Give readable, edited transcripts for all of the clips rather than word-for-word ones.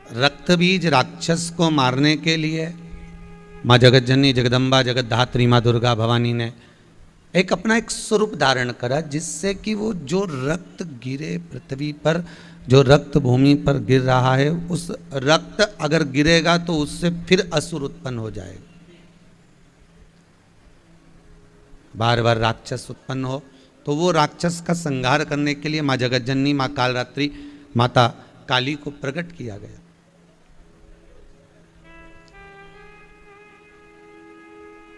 रक्त बीज राक्षस को मारने के लिए माँ जगतजननी जगदम्बा जगतधात्री माँ दुर्गा भवानी ने एक अपना एक स्वरूप धारण करा, जिससे कि वो जो रक्त गिरे पृथ्वी पर, जो रक्त भूमि पर गिर रहा है, उस रक्त अगर गिरेगा तो उससे फिर असुर उत्पन्न हो जाएगा। बार बार राक्षस उत्पन्न हो तो वो राक्षस का संहार करने के लिए माँ जगतजननी माँ कालरात्रि माता काली को प्रकट किया गया।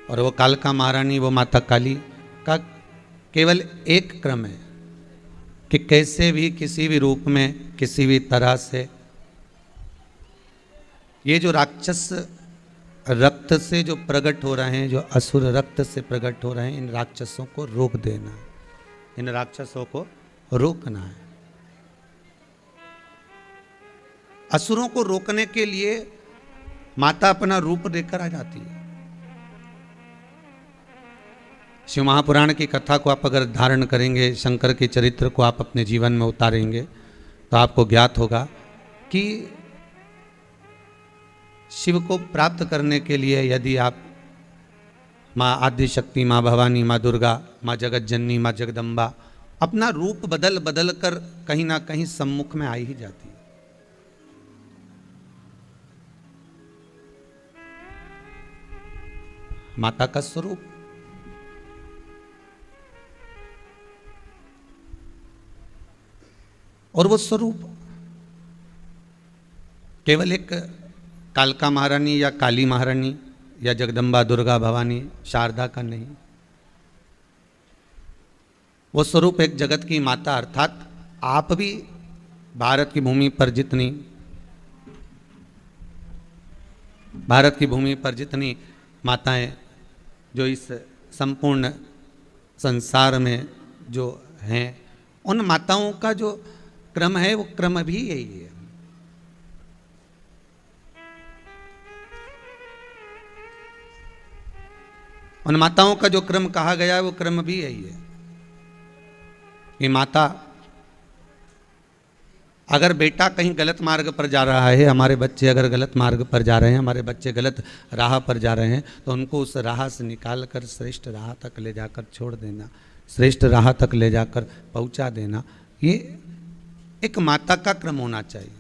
और वो कालका महारानी, वो माता काली का केवल एक क्रम है कि कैसे भी किसी भी रूप में किसी भी तरह से ये जो राक्षस रक्त से जो प्रकट हो रहे हैं, जो असुर रक्त से प्रकट हो रहे हैं, इन राक्षसों को रोक देना, इन राक्षसों को रोकना है। असुरों को रोकने के लिए माता अपना रूप लेकर आ जाती है। शिव महापुराण की कथा को आप अगर धारण करेंगे, शंकर के चरित्र को आप अपने जीवन में उतारेंगे, तो आपको ज्ञात होगा कि शिव को प्राप्त करने के लिए यदि आप माँ आदि शक्ति, माँ भवानी, माँ दुर्गा, माँ जगतजननी, माँ जगदम्बा अपना रूप बदल बदल कर कहीं ना कहीं सम्मुख में आई ही जाती है। माता का स्वरूप, और वो स्वरूप केवल एक कालका महारानी या काली महारानी या जगदम्बा दुर्गा भवानी शारदा का नहीं, वो स्वरूप एक जगत की माता, अर्थात आप भी भारत की भूमि पर जितनी माताएं जो इस संपूर्ण संसार में जो हैं, उन माताओं का जो क्रम है वो क्रम भी यही है। उन माताओं का जो क्रम कहा गया है वो क्रम भी यही है कि माता, अगर बेटा कहीं गलत मार्ग पर जा रहा है, हमारे बच्चे अगर गलत मार्ग पर जा रहे हैं, हमारे बच्चे गलत राह पर जा रहे हैं, तो उनको उस राह से निकाल कर श्रेष्ठ राह तक ले जाकर छोड़ देना, श्रेष्ठ राह तक ले जाकर पहुंचा देना, ये एक माता का क्रम होना चाहिए।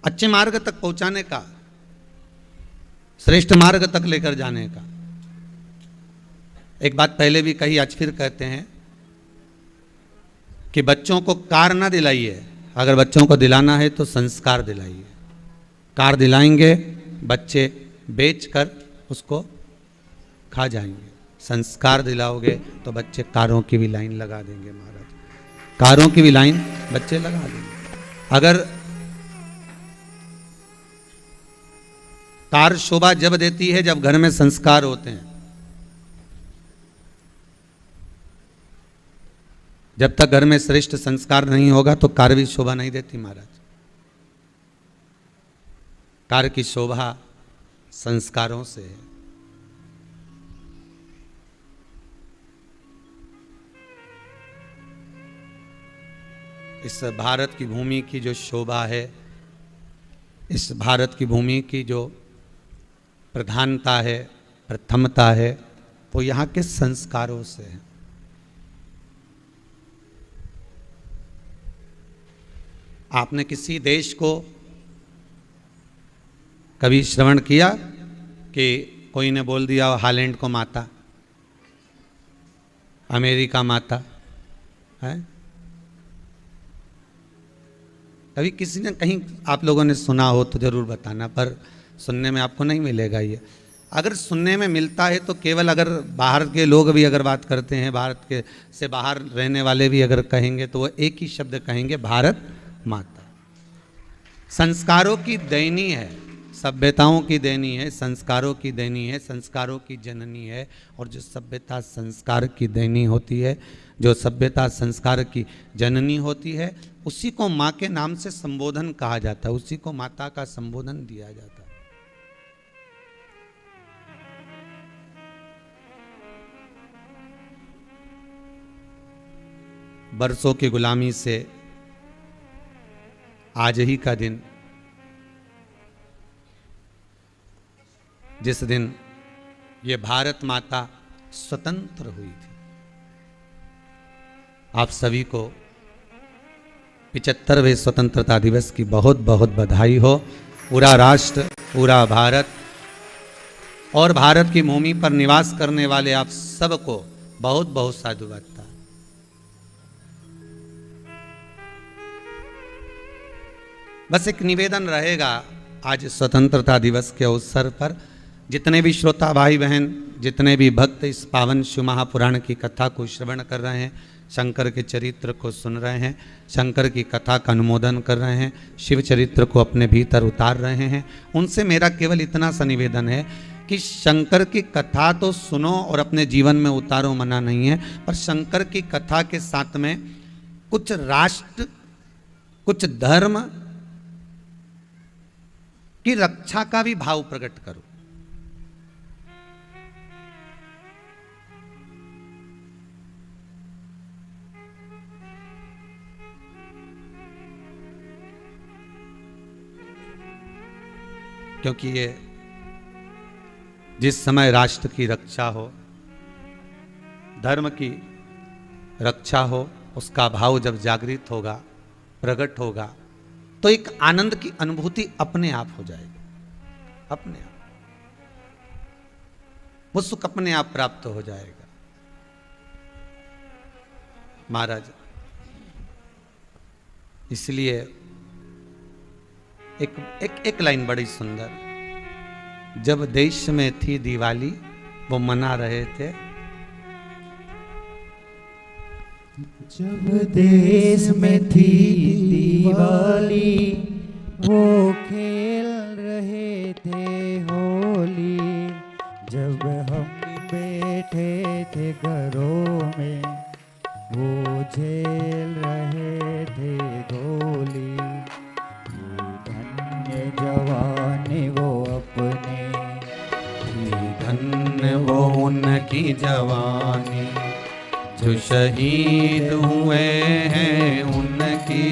अच्छे मार्ग तक पहुंचाने का, श्रेष्ठ मार्ग तक लेकर जाने का। एक बात पहले भी कही, आज फिर कहते हैं कि बच्चों को कार ना दिलाइए, अगर बच्चों को दिलाना है तो संस्कार दिलाइए। कार दिलाएंगे, बच्चे बेचकर उसको खा जाएंगे। संस्कार दिलाओगे तो बच्चे कारों की भी लाइन लगा देंगे महाराज, कारों की भी लाइन बच्चे लगा देंगे। अगर कार शोभा जब देती है जब घर में संस्कार होते हैं। जब तक घर में श्रेष्ठ संस्कार नहीं होगा तो कार भी शोभा नहीं देती महाराज। कार की शोभा संस्कारों से है। इस भारत की भूमि की जो शोभा है, इस भारत की भूमि की जो प्रधानता है, प्रथमता है, वो यहाँ के संस्कारों से है। आपने किसी देश को कभी श्रवण किया कि कोई ने बोल दिया हालैंड को माता, अमेरिका माता है? कभी किसी ने कहीं आप लोगों ने सुना हो तो जरूर बताना, पर सुनने में आपको नहीं मिलेगा ये। अगर सुनने में मिलता है तो केवल अगर बाहर के लोग भी अगर बात करते हैं, भारत के से बाहर रहने वाले भी अगर कहेंगे तो वो एक ही शब्द कहेंगे, भारत माता। संस्कारों की देनी है, सभ्यताओं की देनी है, संस्कारों की देनी है, संस्कारों की जननी है। और जो सभ्यता संस्कार की देनी होती है, जो सभ्यता संस्कार की जननी होती है, उसी को माँ के नाम से संबोधन कहा जाता है, उसी को माता का संबोधन दिया जाता है। बरसों की गुलामी से आज ही का दिन, जिस दिन ये भारत माता स्वतंत्र हुई थी, आप सभी को 75वें स्वतंत्रता दिवस की बहुत बहुत बधाई हो। पूरा राष्ट्र, पूरा भारत और भारत की भूमि पर निवास करने वाले आप सबको बहुत बहुत साधुवाद। बस एक निवेदन रहेगा आज स्वतंत्रता दिवस के अवसर पर, जितने भी श्रोता भाई बहन, जितने भी भक्त इस पावन शिव महापुराण की कथा को श्रवण कर रहे हैं, शंकर के चरित्र को सुन रहे हैं, शंकर की कथा का अनुमोदन कर रहे हैं, शिव चरित्र को अपने भीतर उतार रहे हैं, उनसे मेरा केवल इतना सा निवेदन है कि शंकर की कथा तो सुनो और अपने जीवन में उतारो, मना नहीं है, पर शंकर की कथा के साथ में कुछ राष्ट्र, कुछ धर्म की रक्षा का भी भाव प्रकट करो। क्योंकि ये जिस समय राष्ट्र की रक्षा हो, धर्म की रक्षा हो, उसका भाव जब जागृत होगा, प्रकट होगा, तो एक आनंद की अनुभूति अपने आप हो जाएगी, अपने आप वो सुख अपने आप प्राप्त हो जाएगा। महाराज, इसलिए एक लाइन बड़ी सुंदर, जब देश में थी दिवाली वो मना रहे थे, जब देश में थी दिवाली वो खेल रहे थे होली, जब हम बैठे थे घरों में वो झेल रहे थे गोली। धन्य जवान वो अपने, धन्य वो उनकी जवानी, जो शहीद हुए हैं उनकी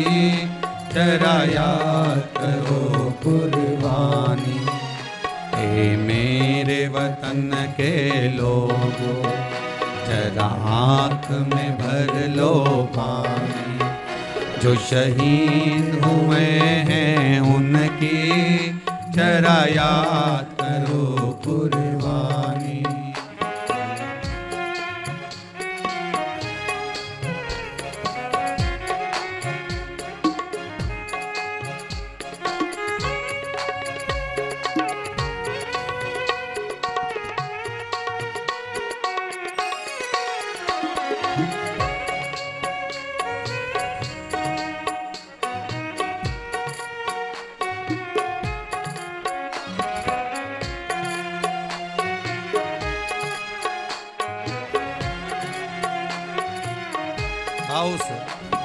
जरा याद करो कुर्बानी। ए मेरे वतन के लोगों, जरा आँख में भर लो पानी, जो शहीद हुए हैं उनकी जरा याद करो कुर्बानी।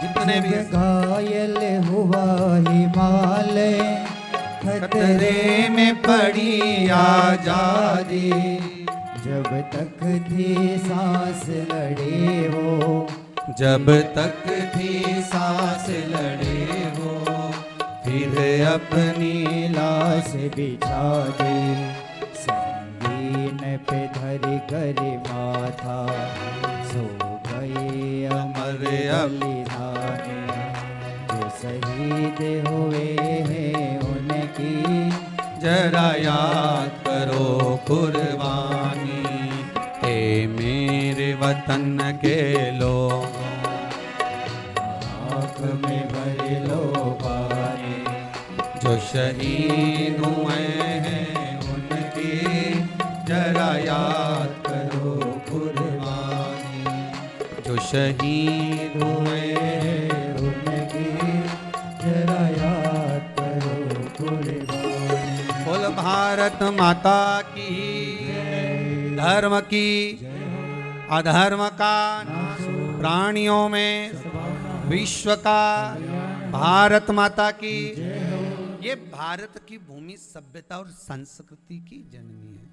जितने भी घायल हुआ हिमालय, खतरे में पड़ी आजादी, जब तक थी सांस लड़े वो, जब तक थी सांस लड़े वो, फिर अपनी लाश बिछा दी, संगीन पे धर कर माथा, सो गए अमर बलिदानी, जो शहीद हुए हैं उनकी जरा याद करो कुर्बानी। ए मेरे वतन के लोगों, आँख में भर लो पानी, जो शहीद हुए हैं उनकी जरा याद करो कुर्बानी, जो शहीद हुए हैं उनकी जरा याद करो कुर्बानी। बोल भारत माता की, धर्म की, अधर्म का, प्राणियों में, विश्व का, भारत माता की। ये भारत की भूमि सभ्यता और संस्कृति की जननी है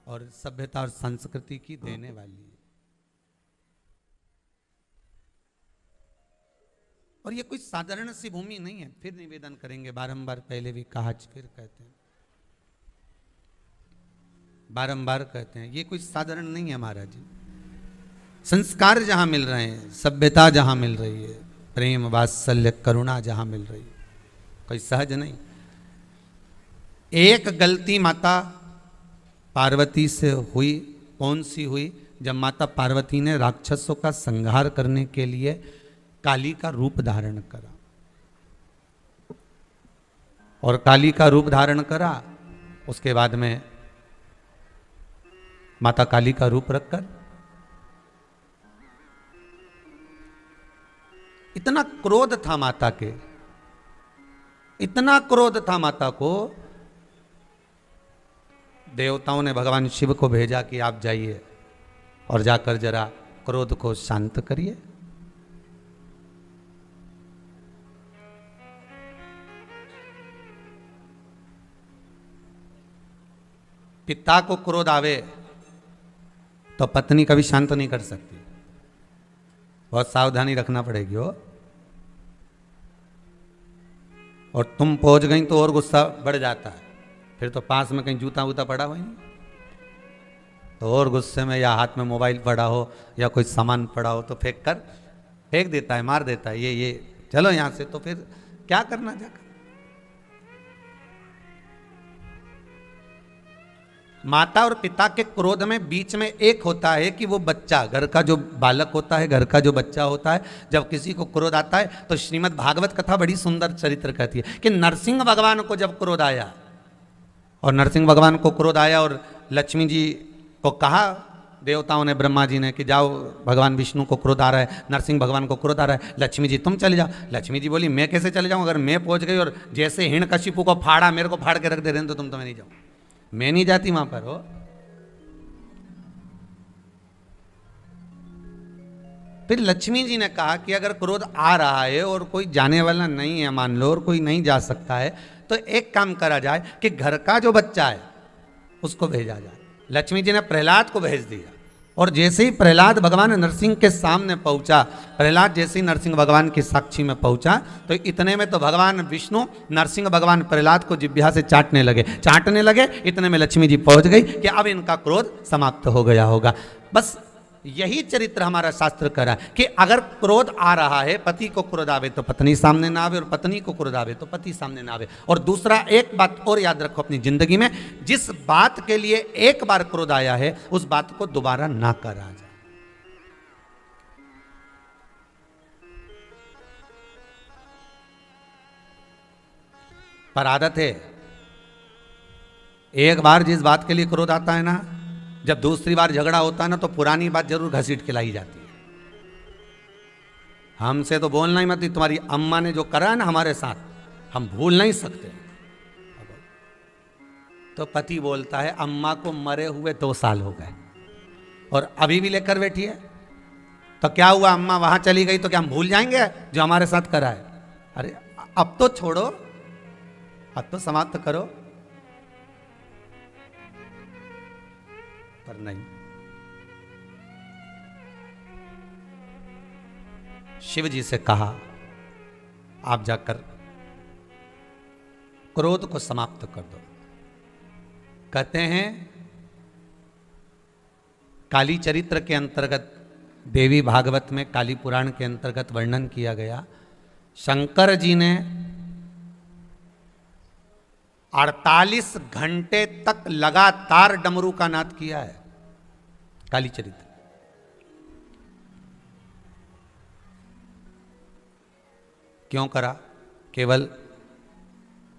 और सभ्यता और संस्कृति की देने वाली है। और ये कोई साधारण सी भूमि नहीं है। फिर निवेदन करेंगे, बारंबार पहले भी कहा, फिर कहते हैं, बारंबार कहते हैं, ये कोई साधारण नहीं है महाराज जी। संस्कार जहां मिल रहे हैं, सभ्यता जहां मिल रही है, प्रेम वात्सल्य करुणा जहां मिल रही है, कोई सहज नहीं। एक गलती माता पार्वती से हुई, कौन सी हुई? जब माता पार्वती ने राक्षसों का संहार करने के लिए काली का रूप धारण करा, और काली का रूप धारण करा, उसके बाद में माता काली का रूप रखकर इतना क्रोध था माता के, इतना क्रोध था माता को, देवताओं ने भगवान शिव को भेजा कि आप जाइए और जाकर जरा क्रोध को शांत करिए। पिता को क्रोध आवे तो पत्नी कभी शांत नहीं कर सकती, बहुत सावधानी रखना पड़ेगी हो। और तुम पहुंच गई तो और गुस्सा बढ़ जाता है, फिर तो पास में कहीं जूता वूता पड़ा हो ही नहीं, तो और गुस्से में, या हाथ में मोबाइल पड़ा हो या कोई सामान पड़ा हो तो फेंक देता है, मार देता है, ये चलो यहां से, तो फिर क्या करना जाकर। माता और पिता के क्रोध में बीच में एक होता है कि वो बच्चा, घर का जो बालक होता है, घर का जो बच्चा होता है, जब किसी को क्रोध आता है तो श्रीमद् भागवत कथा बड़ी सुंदर चरित्र कहती है कि नरसिंह भगवान को जब क्रोध आया, और नरसिंह भगवान को क्रोध आया और लक्ष्मी जी को कहा देवताओं ने, ब्रह्मा जी ने, कि जाओ भगवान विष्णु को क्रोध आ रहा है, नरसिंह भगवान को क्रोध आ रहा है, लक्ष्मी जी तुम चले जाओ। लक्ष्मी जी बोली मैं कैसे चले जाऊं, अगर मैं पहुंच गई और जैसे हिरण्यकशिपु को फाड़ा, मेरे को फाड़ के रख दे रहे हैं, तो तुम तो मैं नहीं जाऊं, मैं नहीं जाती वहां पर हो। फिर लक्ष्मी जी ने कहा कि अगर क्रोध आ रहा है और कोई जाने वाला नहीं है मान लो, और कोई नहीं जा सकता है, तो एक काम करा जाए कि घर का जो बच्चा है उसको भेजा जाए। लक्ष्मी जी ने प्रहलाद को भेज दिया, और जैसे ही प्रहलाद भगवान नरसिंह के सामने पहुंचा, प्रहलाद जैसे ही नरसिंह भगवान की साक्षी में पहुंचा, तो इतने में तो भगवान विष्णु नरसिंह भगवान प्रहलाद को जिह्वा से चाटने लगे। इतने में लक्ष्मी जी पहुंच गई कि अब इनका क्रोध समाप्त हो गया होगा। बस यही चरित्र हमारा शास्त्र करा कि अगर क्रोध आ रहा है, पति को क्रोध आवे तो पत्नी सामने ना आवे, और पत्नी को क्रोध आवे तो पति सामने ना आवे। और दूसरा एक बात और याद रखो अपनी जिंदगी में, जिस बात के लिए एक बार क्रोध आया है उस बात को दोबारा ना करा जाए। पर आदत है, एक बार जिस बात के लिए क्रोध आता है ना, जब दूसरी बार झगड़ा होता है ना, तो पुरानी बात जरूर घसीट के लाई जाती है। हमसे तो बोलना ही मत, तुम्हारी अम्मा ने जो करा है ना हमारे साथ, हम भूल नहीं सकते। तो पति बोलता है अम्मा को मरे हुए 2 साल हो गए और अभी भी लेकर बैठी है, तो क्या हुआ, अम्मा वहां चली गई तो क्या हम भूल जाएंगे जो हमारे साथ करा है? अरे अब तो छोड़ो, अब तो समाप्त करो। पर नहीं, शिव जी से कहा आप जाकर क्रोध को समाप्त कर दो। कहते हैं काली चरित्र के अंतर्गत, देवी भागवत में काली पुराण के अंतर्गत वर्णन किया गया, शंकर जी ने 48 घंटे तक लगातार डमरू का नाद किया है। काली चरित्र क्यों करा? केवल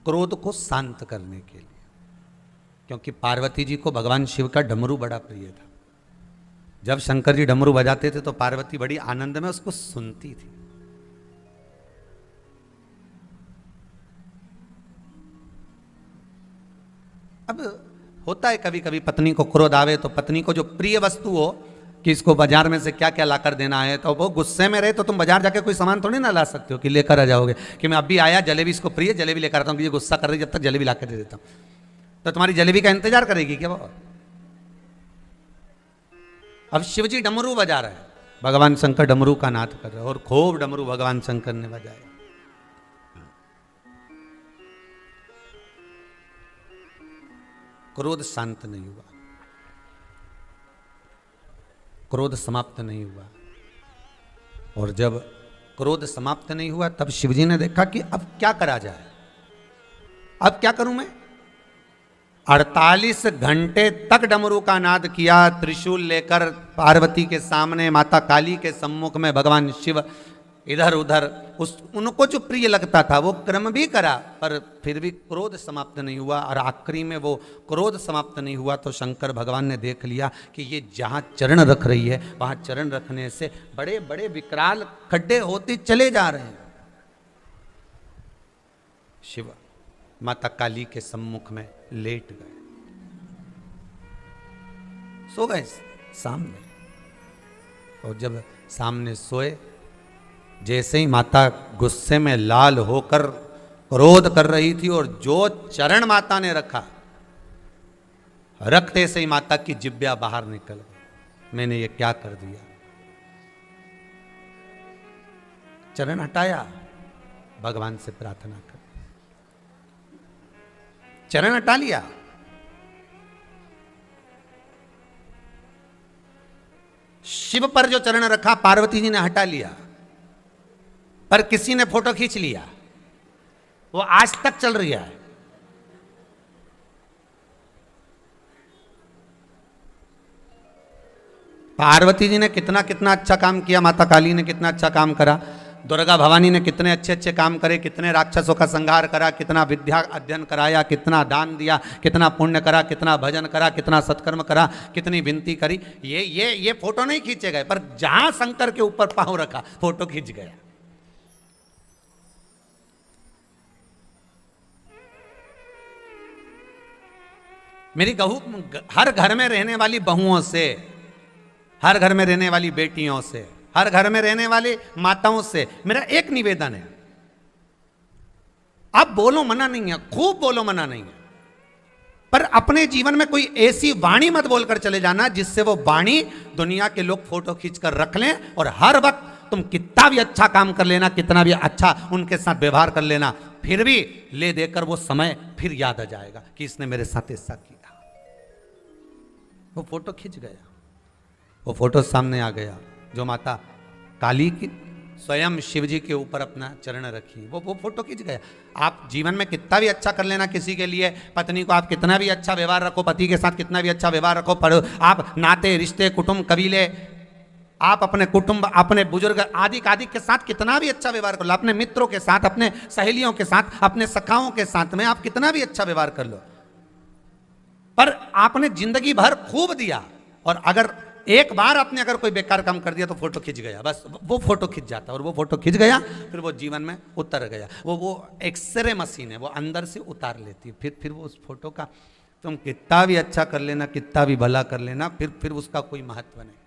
क्रोध को शांत करने के लिए, क्योंकि पार्वती जी को भगवान शिव का डमरू बड़ा प्रिय था। जब शंकर जी डमरू बजाते थे तो पार्वती बड़ी आनंद में उसको सुनती थी। अब होता है कभी कभी पत्नी को क्रोध आवे तो पत्नी को जो प्रिय वस्तु हो कि इसको बाजार में से क्या क्या ला कर देना है, तो वो गुस्से में रहे तो तुम बाजार जाके कोई सामान थोड़ी ना ला सकते हो कि लेकर आ जाओगे कि मैं अभी आया, जलेबी इसको प्रिय, जलेबी लेकर आता हूँ, कि ये गुस्सा कर रही जब तक जलेबी ला कर दे देता हूँ। तो तुम्हारी जलेबी का इंतजार करेगी क्या वो? अब शिवजी डमरू बजा रहे हैं, भगवान शंकर डमरू का नाद कर रहे और खूब डमरू भगवान शंकर ने बजाए। क्रोध शांत नहीं हुआ, क्रोध समाप्त नहीं हुआ। और जब क्रोध समाप्त नहीं हुआ तब शिवजी ने देखा कि अब क्या करा जाए, अब क्या करूं मैं। 48 घंटे तक डमरू का नाद किया, त्रिशूल लेकर पार्वती के सामने, माता काली के सम्मुख में भगवान शिव इधर उधर, उनको जो प्रिय लगता था वो क्रम भी करा, पर फिर भी क्रोध समाप्त नहीं हुआ। और आखिरी में वो क्रोध समाप्त नहीं हुआ तो शंकर भगवान ने देख लिया कि ये जहाँ चरण रख रही है वहाँ चरण रखने से बड़े बड़े विकराल खड्डे होते चले जा रहे हैं। शिव माता काली के सम्मुख में लेट गए, सो गए सामने। और जब सामने सोए, जैसे ही माता गुस्से में लाल होकर क्रोध कर रही थी और जो चरण माता ने रखा, रखते से ही माता की जिब्या बाहर निकल गई। मैंने ये क्या कर दिया। चरण हटाया, भगवान से प्रार्थना कर, चरण हटा लिया। शिव पर जो चरण रखा पार्वती जी ने हटा लिया, पर किसी ने फोटो खींच लिया, वो आज तक चल रही है। पार्वती जी ने कितना कितना अच्छा काम किया, माता काली ने कितना अच्छा काम करा, दुर्गा भवानी ने कितने अच्छे अच्छे काम करे, कितने राक्षसों का संहार करा, कितना विद्या अध्ययन कराया, कितना दान दिया, कितना पुण्य करा, कितना भजन करा, कितना सत्कर्म करा, कितनी विनती करी। ये फोटो नहीं खींचे गए, पर जहां शंकर के ऊपर पांव रखा फोटो खींच गया। मेरी हर घर में रहने वाली बहुओं से, हर घर में रहने वाली बेटियों से, हर घर में रहने वाली माताओं से मेरा एक निवेदन है, आप बोलो मना नहीं है, खूब बोलो मना नहीं है, पर अपने जीवन में कोई ऐसी वाणी मत बोलकर चले जाना जिससे वो वाणी दुनिया के लोग फोटो खींचकर रख लें। और हर वक्त तुम कितना भी अच्छा काम कर लेना, कितना भी अच्छा उनके साथ व्यवहार कर लेना, फिर भी ले देकर वो समय फिर याद आ जाएगा कि इसने मेरे साथ ऐसा किया। वो फोटो खिंच गया, वो फोटो सामने आ गया जो माता काली की स्वयं शिव जी के ऊपर अपना चरण रखी, वो फोटो खिंच गया। आप जीवन में कितना भी अच्छा कर लेना किसी के लिए, पत्नी को आप कितना भी अच्छा व्यवहार रखो, पति के साथ कितना भी अच्छा व्यवहार रखो, पर आप नाते रिश्ते कुटुंब कबीले, आप अपने कुटुंब अपने बुजुर्ग आदि आदि के साथ कितना भी अच्छा व्यवहार कर लो, अपने मित्रों के साथ, अपने सहेलियों के साथ, अपने सखाओं के साथ में आप कितना भी अच्छा व्यवहार कर लो, पर आपने जिंदगी भर खूब दिया और अगर एक बार आपने अगर कोई बेकार काम कर दिया तो फोटो खिंच गया, बस वो फोटो खिंच जाता। और वो फोटो खिंच गया फिर वो जीवन में उतर गया। वो एक्सरे मशीन है, वो अंदर से उतार लेती है। फिर वो उस फोटो का तुम कितना भी अच्छा कर लेना, कितना भी भला कर लेना, फिर उसका कोई महत्व नहीं।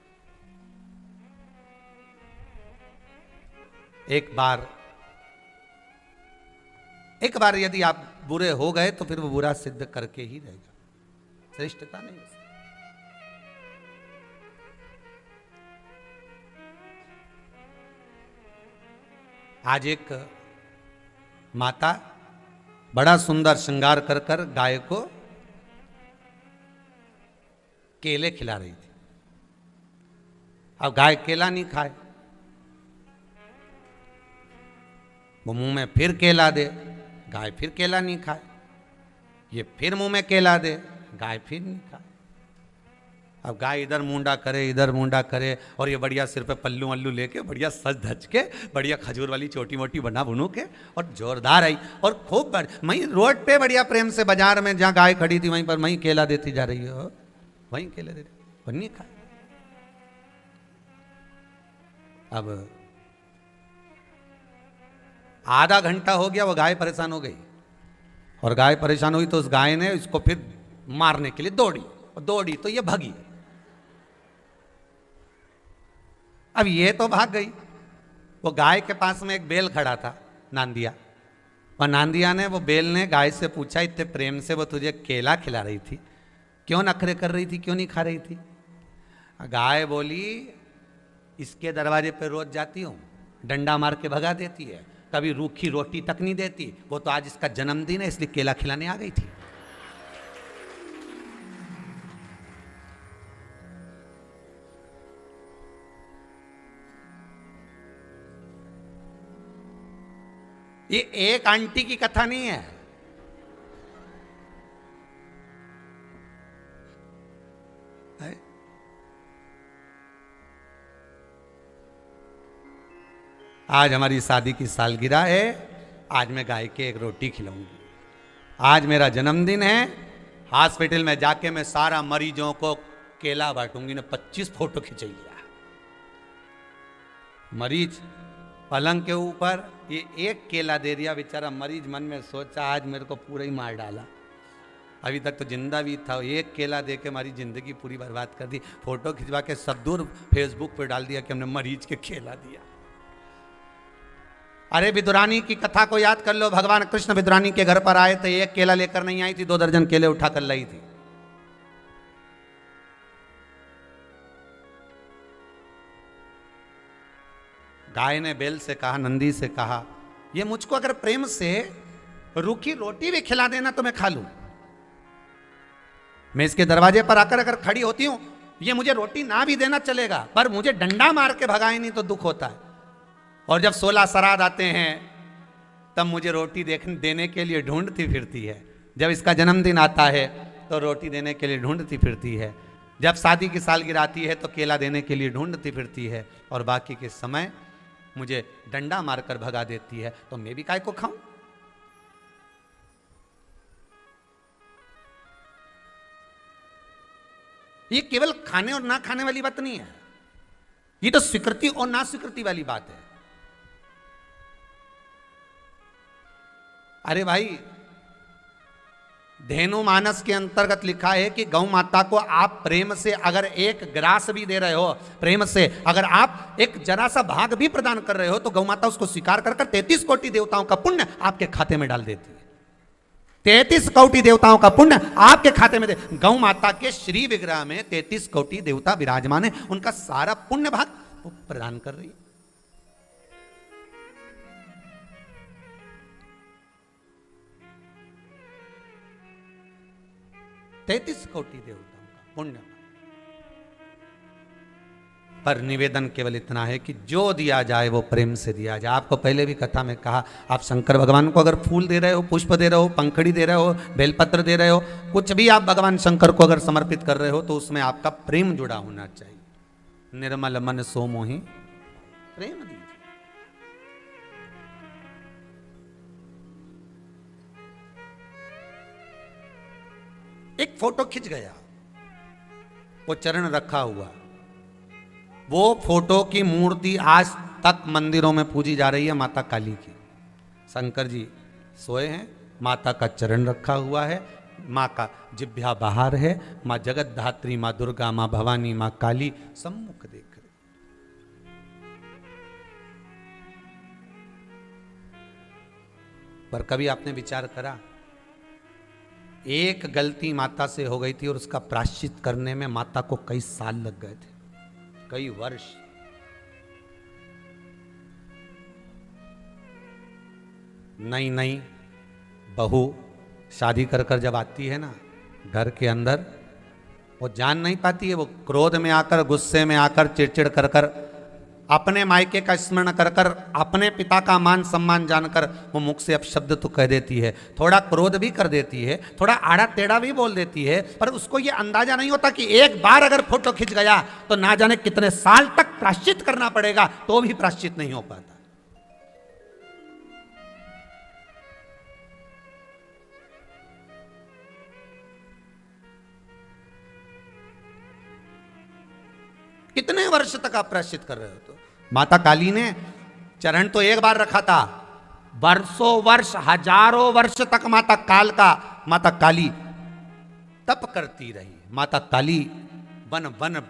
एक बार यदि आप बुरे हो गए तो फिर वो बुरा सिद्ध करके ही रहेगा, श्रेष्ठता नहीं। आज एक माता बड़ा सुंदर श्रृंगार कर कर गाय को केले खिला रही थी। अब गाय केला नहीं खाए, वो मुंह में फिर केला दे, गाय फिर केला नहीं खाए, ये फिर मुंह में केला दे, गाय फिर नहीं खाए। अब गाय इधर मुंडा करे इधर मुंडा करे और ये बढ़िया सिर पे पल्लू वल्लू लेके बढ़िया सज धज के बढ़िया खजूर वाली छोटी मोटी बना बुनू के और जोरदार आई और खूब वहीं रोड पे बढ़िया प्रेम से बाजार में जहाँ गाय खड़ी थी वहीं पर वहीं केला देती जा रही हो, वहीं केला दे रही, नहीं खाए। अब आधा घंटा हो गया, वो गाय परेशान हो गई और गाय परेशान हुई तो उस गाय ने इसको फिर मारने के लिए दौड़ी तो ये भागी। अब ये तो भाग गई। वो गाय के पास में एक बैल खड़ा था, नांदिया, और नांदिया ने, वो बैल ने गाय से पूछा, इतने प्रेम से वो तुझे केला खिला रही थी, क्यों नखरे कर रही थी, क्यों नहीं खा रही थी? गाय बोली, इसके दरवाजे पे रोज जाती हूँ, डंडा मार के भगा देती है, कभी रूखी रोटी तक नहीं देती। वो तो आज इसका जन्मदिन है इसलिए केला खिलाने आ गई थी। ये एक आंटी की कथा नहीं है, आज हमारी शादी की सालगिरह है, आज मैं गाय के एक रोटी खिलाऊंगी। आज मेरा जन्मदिन है, हॉस्पिटल में जाके मैं सारा मरीजों को केला बांटूंगी। ने 25 फोटो खिंचाई लिया। मरीज पलंग के ऊपर ये एक केला दे दिया, बेचारा मरीज मन में सोचा आज मेरे को पूरा ही मार डाला। अभी तक तो जिंदा भी था, एक केला दे के हमारी जिंदगी पूरी बर्बाद कर दी। फोटो खिंचवा के सब दूर फेसबुक पे डाल दिया कि हमने मरीज के केला दिया। अरे विदुरानी की कथा को याद कर लो। भगवान कृष्ण विदुरानी के घर पर आए थे, एक केला लेकर नहीं आई थी, 2 दर्जन केले उठा कर लाई थी। गाय ने बैल से कहा, नंदी से कहा, ये मुझको अगर प्रेम से रूखी रोटी भी खिला देना तो मैं खा लूं। मैं इसके दरवाजे पर आकर अगर खड़ी होती हूं, ये मुझे रोटी ना भी देना चलेगा, पर मुझे डंडा मार के भगाए नहीं तो दुख होता है। और जब 16 श्राद्ध आते हैं तब मुझे रोटी देने के लिए ढूंढती फिरती है। जब इसका जन्मदिन आता है तो रोटी देने के लिए ढूंढती फिरती है। जब शादी की सालगिरह आती है तो केला देने के लिए ढूंढती फिरती है, और बाकी के समय मुझे डंडा मारकर भगा देती है। तो मैं भी काय को खाऊं? ये केवल खाने और ना खाने वाली बात नहीं है, ये तो स्वीकृति और ना स्वीकृति वाली बात है। अरे भाई, धेनु मानस के अंतर्गत लिखा है कि गौ माता को आप प्रेम से अगर एक ग्रास भी दे रहे हो, प्रेम से अगर आप एक जरा सा भाग भी प्रदान कर रहे हो, तो गौ माता उसको स्वीकार कर 33 कोटि देवताओं का पुण्य आपके खाते में डाल देती है। 33 कोटि देवताओं का पुण्य आपके खाते में दे। गौ माता के श्री विग्रह में 33 कोटि देवता विराजमान है, उनका सारा पुण्य भाग वो प्रदान कर रही है। तैतीस कोटि देवताओं का पुण्य। पर निवेदन केवल इतना है कि जो दिया जाए वो प्रेम से दिया जाए। आपको पहले भी कथा में कहा, आप शंकर भगवान को अगर फूल दे रहे हो, पुष्प दे रहे हो, पंखड़ी दे रहे हो, बेलपत्र दे रहे हो, कुछ भी आप भगवान शंकर को अगर समर्पित कर रहे हो तो उसमें आपका प्रेम जुड़ा होना चाहिए। निर्मल मन सो मोहि प्रेम दीजिए। एक फोटो खिंच गया, वो चरण रखा हुआ, वो फोटो की मूर्ति आज तक मंदिरों में पूजी जा रही है, माता काली की। शंकर जी सोए हैं, माता का चरण रखा हुआ है, माँ का जिभ्या बाहर है, माँ जगत धात्री, माँ दुर्गा, माँ भवानी, माँ काली सम्मुख देख रहे। पर कभी आपने विचार करा, एक गलती माता से हो गई थी और उसका प्रायश्चित करने में माता को कई साल लग गए थे, कई वर्ष। नई नई बहू शादी कर कर जब आती है ना घर के अंदर, वो जान नहीं पाती है, वो क्रोध में आकर, गुस्से में आकर, चिड़चिड़ कर कर, अपने मायके का स्मरण कर कर, अपने पिता का मान सम्मान जानकर वो मुख से अपशब्द तो कह देती है, थोड़ा क्रोध भी कर देती है, थोड़ा आड़ा टेढ़ा भी बोल देती है, पर उसको ये अंदाजा नहीं होता कि एक बार अगर फोटो खिंच गया तो ना जाने कितने साल तक प्रायश्चित करना पड़ेगा, तो भी प्रायश्चित नहीं हो पाता। कितने वर्ष तक आप प्रायश्चित कर रहे हो? तो माता काली ने चरण तो एक बार रखा था, वर्षों वर्ष, हजारों वर्ष तक माता काली तप करती रही। माता काली वन वन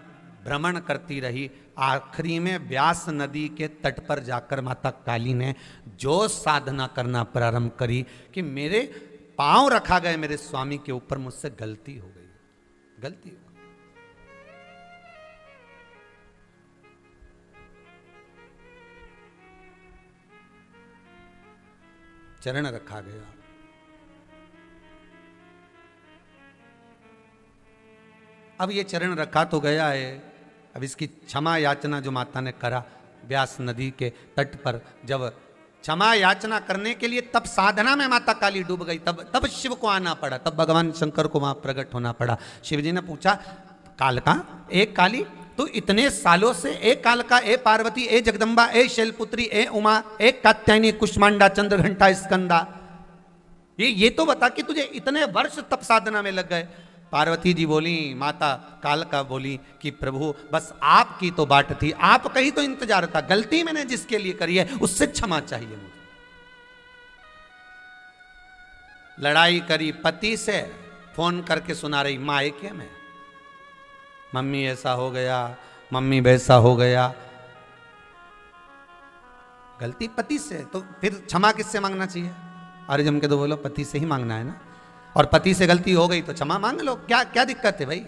भ्रमण करती रही। आखिरी में व्यास नदी के तट पर जाकर माता काली ने जो साधना करना प्रारंभ करी कि मेरे पांव रखा गए मेरे स्वामी के ऊपर, मुझसे गलती हो गई, गलती हो गई। चरण रखा गया। अब ये चरण रखा तो गया है, अब इसकी क्षमा याचना जो माता ने करा व्यास नदी के तट पर, जब क्षमा याचना करने के लिए तब साधना में माता काली डूब गई, तब शिव को आना पड़ा, तब भगवान शंकर को वहां प्रकट होना पड़ा। शिव जी ने पूछा, कालका, एक काली, तो इतने सालों से एक कालका, ए पार्वती, ए जगदम्बा, ए शैलपुत्री, ए उमा, ए कात्यायनी, कुष्मांडा, चंद्रघंटा, स्कंदा, ये तो बता कि तुझे इतने वर्ष तप साधना में लग गए। पार्वती जी बोली, माता कालका बोली कि प्रभु बस आपकी तो बाट थी, आपका ही तो इंतजार था, गलती मैंने जिसके लिए करी है उससे क्षमा चाहिए मुझे। लड़ाई करी पति से, फोन करके सुना रही मायके में, मम्मी ऐसा हो गया, मम्मी वैसा हो गया। गलती पति से, तो फिर क्षमा किससे मांगना चाहिए? अरे जम के तो बोलो पति से ही मांगना है ना, और पति से गलती हो गई तो क्षमा मांग लो, क्या क्या दिक्कत है भाई?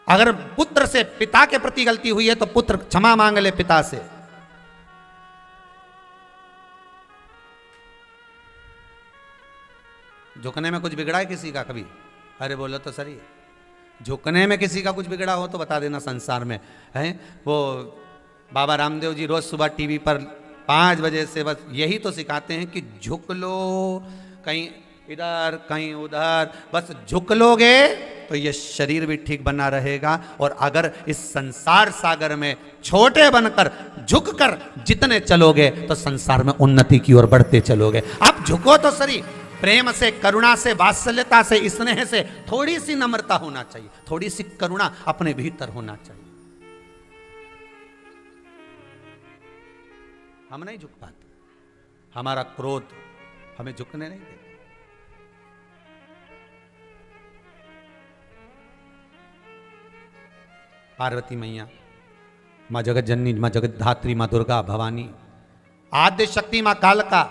अगर पुत्र से पिता के प्रति गलती हुई है तो पुत्र क्षमा मांग ले पिता से। झुकने में कुछ बिगड़ा है किसी का कभी? अरे बोलो तो सही, झुकने में किसी का कुछ बिगड़ा हो तो बता देना संसार में है। वो बाबा रामदेव जी रोज सुबह टीवी पर 5 बजे से बस यही तो सिखाते हैं कि झुक लो, कहीं इधर कहीं उधर, बस झुक लोगे तो ये शरीर भी ठीक बना रहेगा। और अगर इस संसार सागर में छोटे बनकर झुककर जितने चलोगे तो संसार में उन्नति की ओर बढ़ते चलोगे। आप झुको तो सही, प्रेम से, करुणा से, वात्सल्यता से, स्नेह से, थोड़ी सी नम्रता होना चाहिए, थोड़ी सी करुणा अपने भीतर होना चाहिए। हम नहीं झुक पाते, हमारा क्रोध हमें झुकने नहीं देता। पार्वती मैया, माँ जगत जननी, माँ जगत धात्री, माँ दुर्गा भवानी, आद्य शक्ति माँ कालका,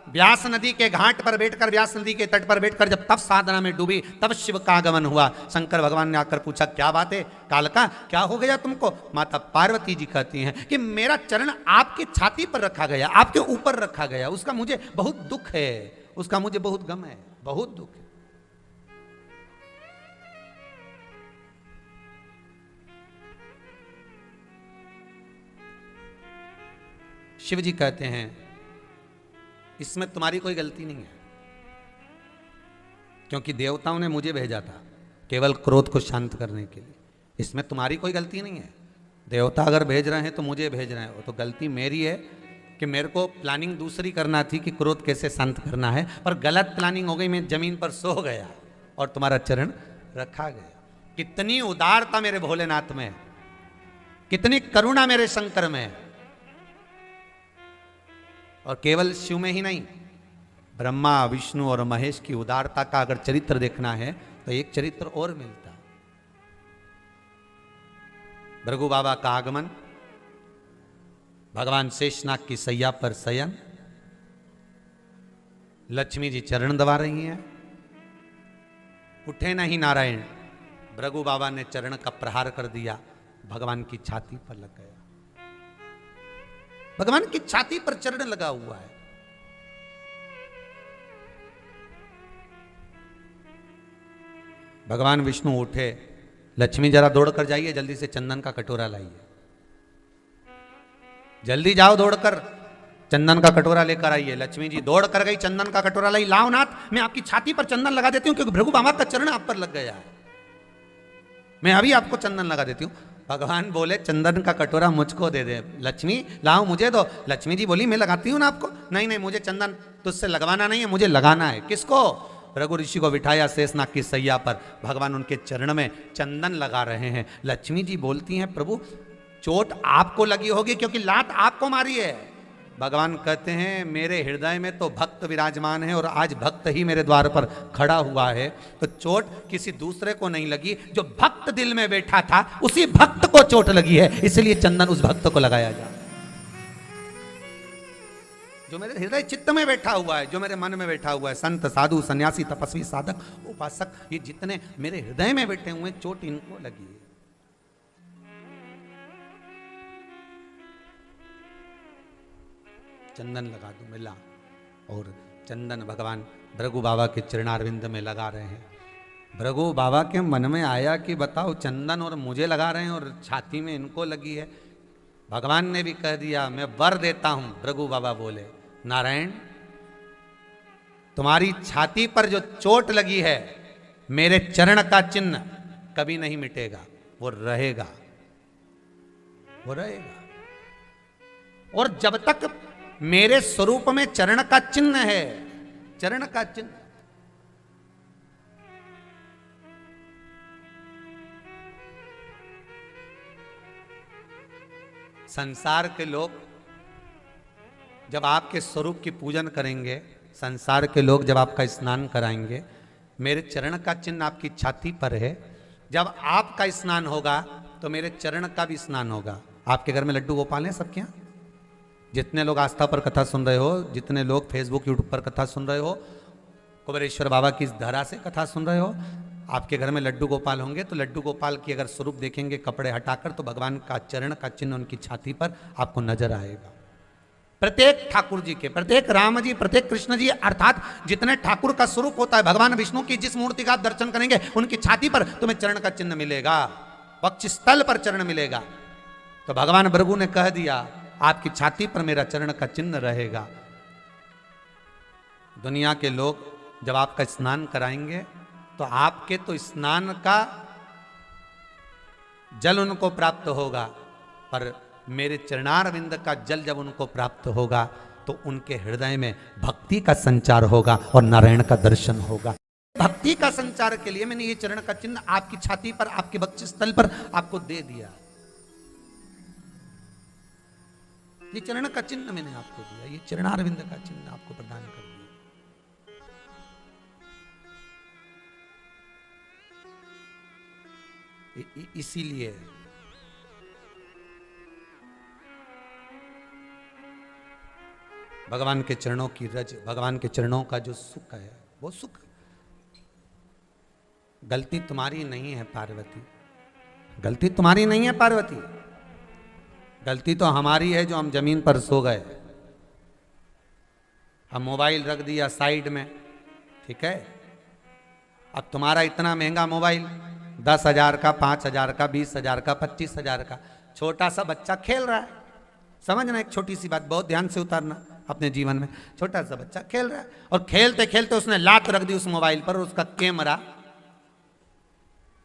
व्यास नदी के घाट पर बैठकर, व्यास नदी के तट पर बैठकर जब तप साधना में डूबी, तब शिव का आगमन हुआ। शंकर भगवान ने आकर पूछा, क्या बात है कालका, क्या हो गया तुमको? माता पार्वती जी कहती हैं कि मेरा चरण आपकी छाती पर रखा गया, आपके ऊपर रखा गया, उसका मुझे बहुत दुख है, उसका मुझे बहुत गम है, बहुत दुख है। शिव जी कहते हैं, इसमें तुम्हारी कोई गलती नहीं है, क्योंकि देवताओं ने मुझे भेजा था केवल क्रोध को शांत करने के लिए। इसमें तुम्हारी कोई गलती नहीं है। देवता अगर भेज रहे हैं तो मुझे भेज रहे हैं, वो तो गलती मेरी है कि मेरे को प्लानिंग दूसरी करना थी कि क्रोध कैसे शांत करना है, पर गलत प्लानिंग हो गई, मैं जमीन पर सो गया और तुम्हारा चरण रखा गया। कितनी उदारता मेरे भोलेनाथ में, कितनी करुणा मेरे शंकर में। और केवल शिव में ही नहीं, ब्रह्मा, विष्णु और महेश की उदारता का अगर चरित्र देखना है तो एक चरित्र और मिलता। भृगु बाबा का आगमन, भगवान शेषनाग की सैया पर शयन, लक्ष्मी जी चरण दबा रही हैं, उठे नहीं नारायण, भृगु बाबा ने चरण का प्रहार कर दिया, भगवान की छाती पर लग गया। भगवान की छाती पर चरण लगा हुआ है। भगवान विष्णु उठे, लक्ष्मी जरा दौड़ कर जाइए, जल्दी से चंदन का कटोरा लाइए, जल्दी जाओ दौड़कर चंदन का कटोरा लेकर आइए। लक्ष्मी जी दौड़ कर गई, चंदन का कटोरा लाई, लाओ नाथ मैं आपकी छाती पर चंदन लगा देती हूं, क्योंकि भृगु बाबा का चरण आप पर लग गया है, मैं अभी आपको चंदन लगा देती हूं। भगवान बोले, चंदन का कटोरा मुझको दे दे, लक्ष्मी लाओ मुझे दो। लक्ष्मी जी बोली, मैं लगाती हूं ना आपको। नहीं नहीं, मुझे चंदन तुझसे लगवाना नहीं है, मुझे लगाना है। किसको? रघु ऋषि को बिठाया शेषनाग की सैया पर, भगवान उनके चरण में चंदन लगा रहे हैं। लक्ष्मी जी बोलती हैं, प्रभु चोट आपको लगी होगी क्योंकि लात आपको मारी है। भगवान कहते हैं, मेरे हृदय में तो भक्त विराजमान है और आज भक्त ही मेरे द्वार पर खड़ा हुआ है, तो चोट किसी दूसरे को नहीं लगी, जो भक्त दिल में बैठा था उसी भक्त को चोट लगी है, इसलिए चंदन उस भक्त को लगाया जा। जो मेरे हृदय चित्त में बैठा हुआ है, जो मेरे मन में बैठा हुआ है, संत, साधु, सन्यासी, तपस्वी, साधक, उपासक, ये जितने मेरे हृदय में बैठे हुए, चोट इनको लगी है। चंदन लगा दूं मिला, और चंदन भगवान भृगु बाबा के चरणारविंद में लगा रहे हैं। भृगु बाबा के मन में आया कि बताओ चंदन और मुझे लगा रहे हैं और छाती में इनको लगी है। भगवान ने भी कह दिया मैं वर देता हूं। भृगु बाबा बोले नारायण तुम्हारी छाती पर जो चोट लगी है मेरे चरण का चिन्ह कभी नहीं मिटेगा, वो रहेगा, वो रहेगा। और जब तक मेरे स्वरूप में चरण का चिन्ह है, चरण का चिन्ह, संसार के लोग जब आपके स्वरूप की पूजन करेंगे, संसार के लोग जब आपका स्नान कराएंगे, मेरे चरण का चिन्ह आपकी छाती पर है। जब आपका स्नान होगा तो मेरे चरण का भी स्नान होगा। आपके घर में लड्डू गोपाल हैं सबके यहाँ? जितने लोग आस्था पर कथा सुन रहे हो, जितने लोग फेसबुक यूट्यूब पर कथा सुन रहे हो, कुबेरेश्वर बाबा की इस धरा से कथा सुन रहे हो, आपके घर में लड्डू गोपाल होंगे तो लड्डू गोपाल की अगर स्वरूप देखेंगे कपड़े हटाकर तो भगवान का चरण का चिन्ह उनकी छाती पर आपको नजर आएगा। प्रत्येक ठाकुर जी के, प्रत्येक राम जी, प्रत्येक कृष्ण जी, अर्थात जितने ठाकुर का स्वरूप होता है, भगवान विष्णु की जिस मूर्ति का आप दर्शन करेंगे उनकी छाती पर तुम्हें चरण का चिन्ह मिलेगा, वक्षस्थल पर चरण मिलेगा। तो भगवान भृगु ने कह दिया आपकी छाती पर मेरा चरण का चिन्ह रहेगा। दुनिया के लोग जब आपका स्नान कराएंगे तो आपके तो स्नान का जल उनको प्राप्त होगा, पर मेरे चरणारविंद का जल जब उनको प्राप्त होगा तो उनके हृदय में भक्ति का संचार होगा और नारायण का दर्शन होगा। भक्ति का संचार के लिए मैंने ये चरण का चिन्ह आपकी छाती पर, आपके वक्षस्थल पर आपको दे दिया। ये चरण का चिन्ह मैंने आपको दिया, ये चरणारविंद का चिन्ह आपको प्रदान कर दिया। इसीलिए भगवान के चरणों की रज, भगवान के चरणों का जो सुख है वो सुख गलती तुम्हारी नहीं है पार्वती, गलती तुम्हारी नहीं है पार्वती, गलती तो हमारी है जो हम जमीन पर सो गए, हम मोबाइल रख दिया साइड में, ठीक है। अब तुम्हारा इतना महंगा मोबाइल 10,000 का, 5,000 का, 20,000 का, 25,000 का, छोटा सा बच्चा खेल रहा है। समझना एक छोटी सी बात, बहुत ध्यान से उतारना अपने जीवन में। छोटा सा बच्चा खेल रहा है और खेलते खेलते उसने लात रख दी उस मोबाइल पर और उसका कैमरा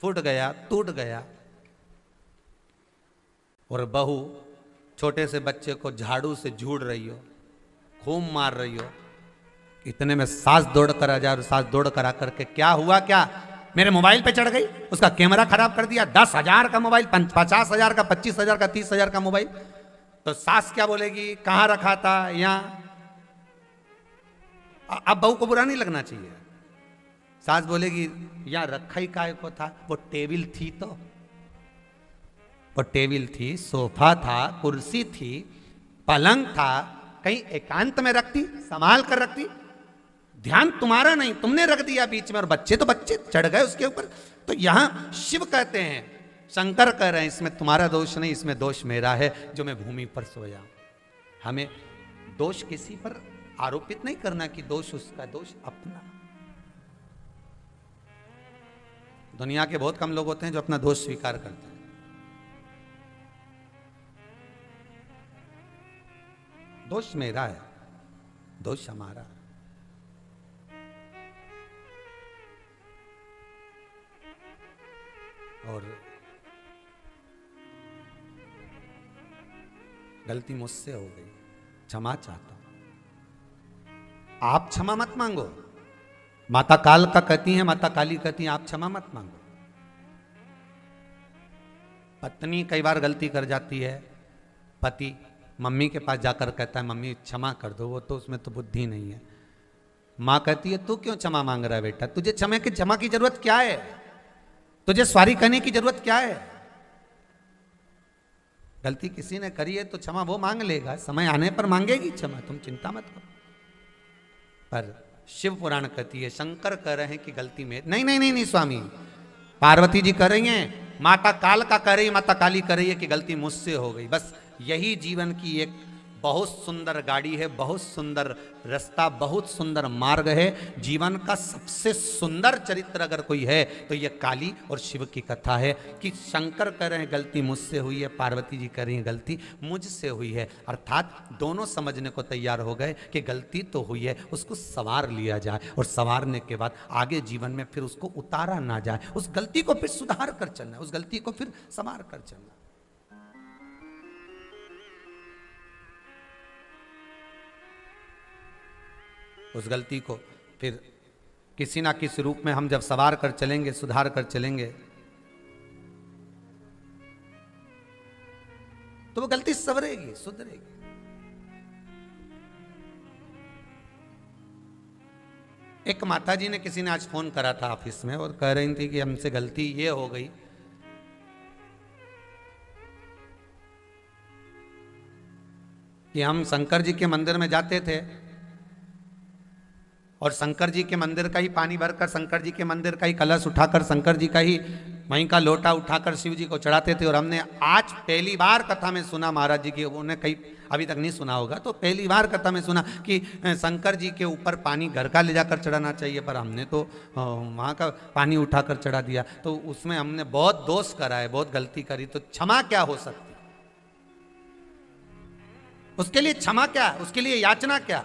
फूट गया, टूट गया। और बहू छोटे से बच्चे को झाड़ू से झूड़ रही हो, खूब मार रही हो, इतने में सास दौड़ कर आ जा, सास दौड़ कर आकर के क्या हुआ, क्या मेरे मोबाइल पे चढ़ गई, उसका कैमरा खराब कर दिया। 10,000 का मोबाइल, 50,000 का, 25,000 का, 30,000 का मोबाइल। तो सास क्या बोलेगी, कहां रखा था, यहां। अब बहू को बुरा नहीं लगना चाहिए। सास बोलेगी यहां रखा ही काय को था, वो टेबल थी, तो वो टेबल थी, सोफा था, कुर्सी थी, पलंग था, कहीं एकांत में रखती, संभाल कर रखती। ध्यान तुम्हारा नहीं, तुमने रख दिया बीच में, और बच्चे तो बच्चे चढ़ गए उसके ऊपर। तो यहां शिव कहते हैं, शंकर कह रहे हैं इसमें तुम्हारा दोष नहीं, इसमें दोष मेरा है जो मैं भूमि पर सोया। हमें दोष किसी पर आरोपित नहीं करना कि दोष उसका, दोष अपना। दुनिया के बहुत कम लोग होते हैं जो अपना दोष स्वीकार करते हैं। दोष मेरा है, दोष हमारा। और गलती मुझसे हो गई, क्षमा चाहता हूं। आप क्षमा मत मांगो, माता काल का कहती है, माता काली कहती है आप क्षमा मत मांगो। पत्नी कई बार गलती कर जाती है, पति मम्मी के पास जाकर कहता है मम्मी क्षमा कर दो, वो तो उसमें तो बुद्धि नहीं है। माँ कहती है तू क्यों क्षमा मांग रहा है बेटा, तुझे क्षमा की जरूरत क्या है, तुझे सॉरी कहने की जरूरत क्या है। गलती किसी ने करी है तो क्षमा वो मांग लेगा, समय आने पर मांगेगी क्षमा, तुम चिंता मत करो। पर शिव पुराण कहती है, शंकर कह रहे हैं कि गलती में नहीं नहीं नहीं नहीं स्वामी, पार्वती जी कह रही हैं, माता काल का कह रही, माता काली कह रही है कि गलती मुझसे हो गई। बस यही जीवन की एक बहुत सुंदर गाड़ी है, बहुत सुंदर रास्ता, बहुत सुंदर मार्ग है। जीवन का सबसे सुंदर चरित्र अगर कोई है तो ये काली और शिव की कथा है कि शंकर कह रहे हैं गलती मुझसे हुई है, पार्वती जी कह रही हैं गलती मुझसे हुई है। अर्थात दोनों समझने को तैयार हो गए कि गलती तो हुई है, उसको संवार लिया जाए और संवारने के बाद आगे जीवन में फिर उसको उतारा ना जाए, उस गलती को फिर सुधार कर चलना, उस गलती को फिर संवार कर चलना। उस गलती को फिर किसी ना किसी रूप में हम जब सवार कर चलेंगे, सुधार कर चलेंगे, तो वो गलती संवरेगी, सुधरेगी। एक माता जी ने किसी ने आज फोन करा था ऑफिस में और कह रही थी कि हमसे गलती ये हो गई कि हम शंकर जी के मंदिर में जाते थे और शंकर जी के मंदिर का ही पानी भरकर, शंकर जी के मंदिर का ही कलश उठाकर, शंकर जी का ही वहीं का लोटा उठाकर शिव जी को चढ़ाते थे। और हमने आज पहली बार कथा में सुना महाराज जी की, उन्हें कहीं अभी तक नहीं सुना होगा, तो पहली बार कथा में सुना कि शंकर जी के ऊपर पानी घर का ले जाकर चढ़ाना चाहिए, पर हमने तो वहाँ का पानी उठाकर चढ़ा दिया। तो उसमें हमने बहुत दोष करा है, बहुत गलती करी, तो क्षमा क्या हो सकती, उसके लिए क्षमा क्या, उसके लिए याचना क्या?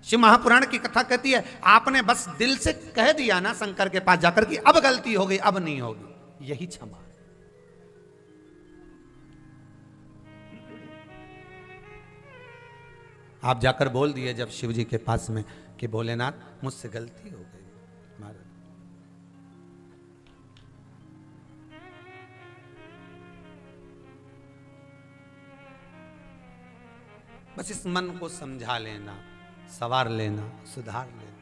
शिव महापुराण की कथा कहती है आपने बस दिल से कह दिया ना शंकर के पास जाकर कि अब गलती हो गई, अब नहीं होगी, यही क्षमा। आप जाकर बोल दिए जब शिव जी के पास में कि भोलेनाथ मुझसे गलती हो गई महाराज। बस इस मन को समझा लेना, सवार लेना, सुधार लेना,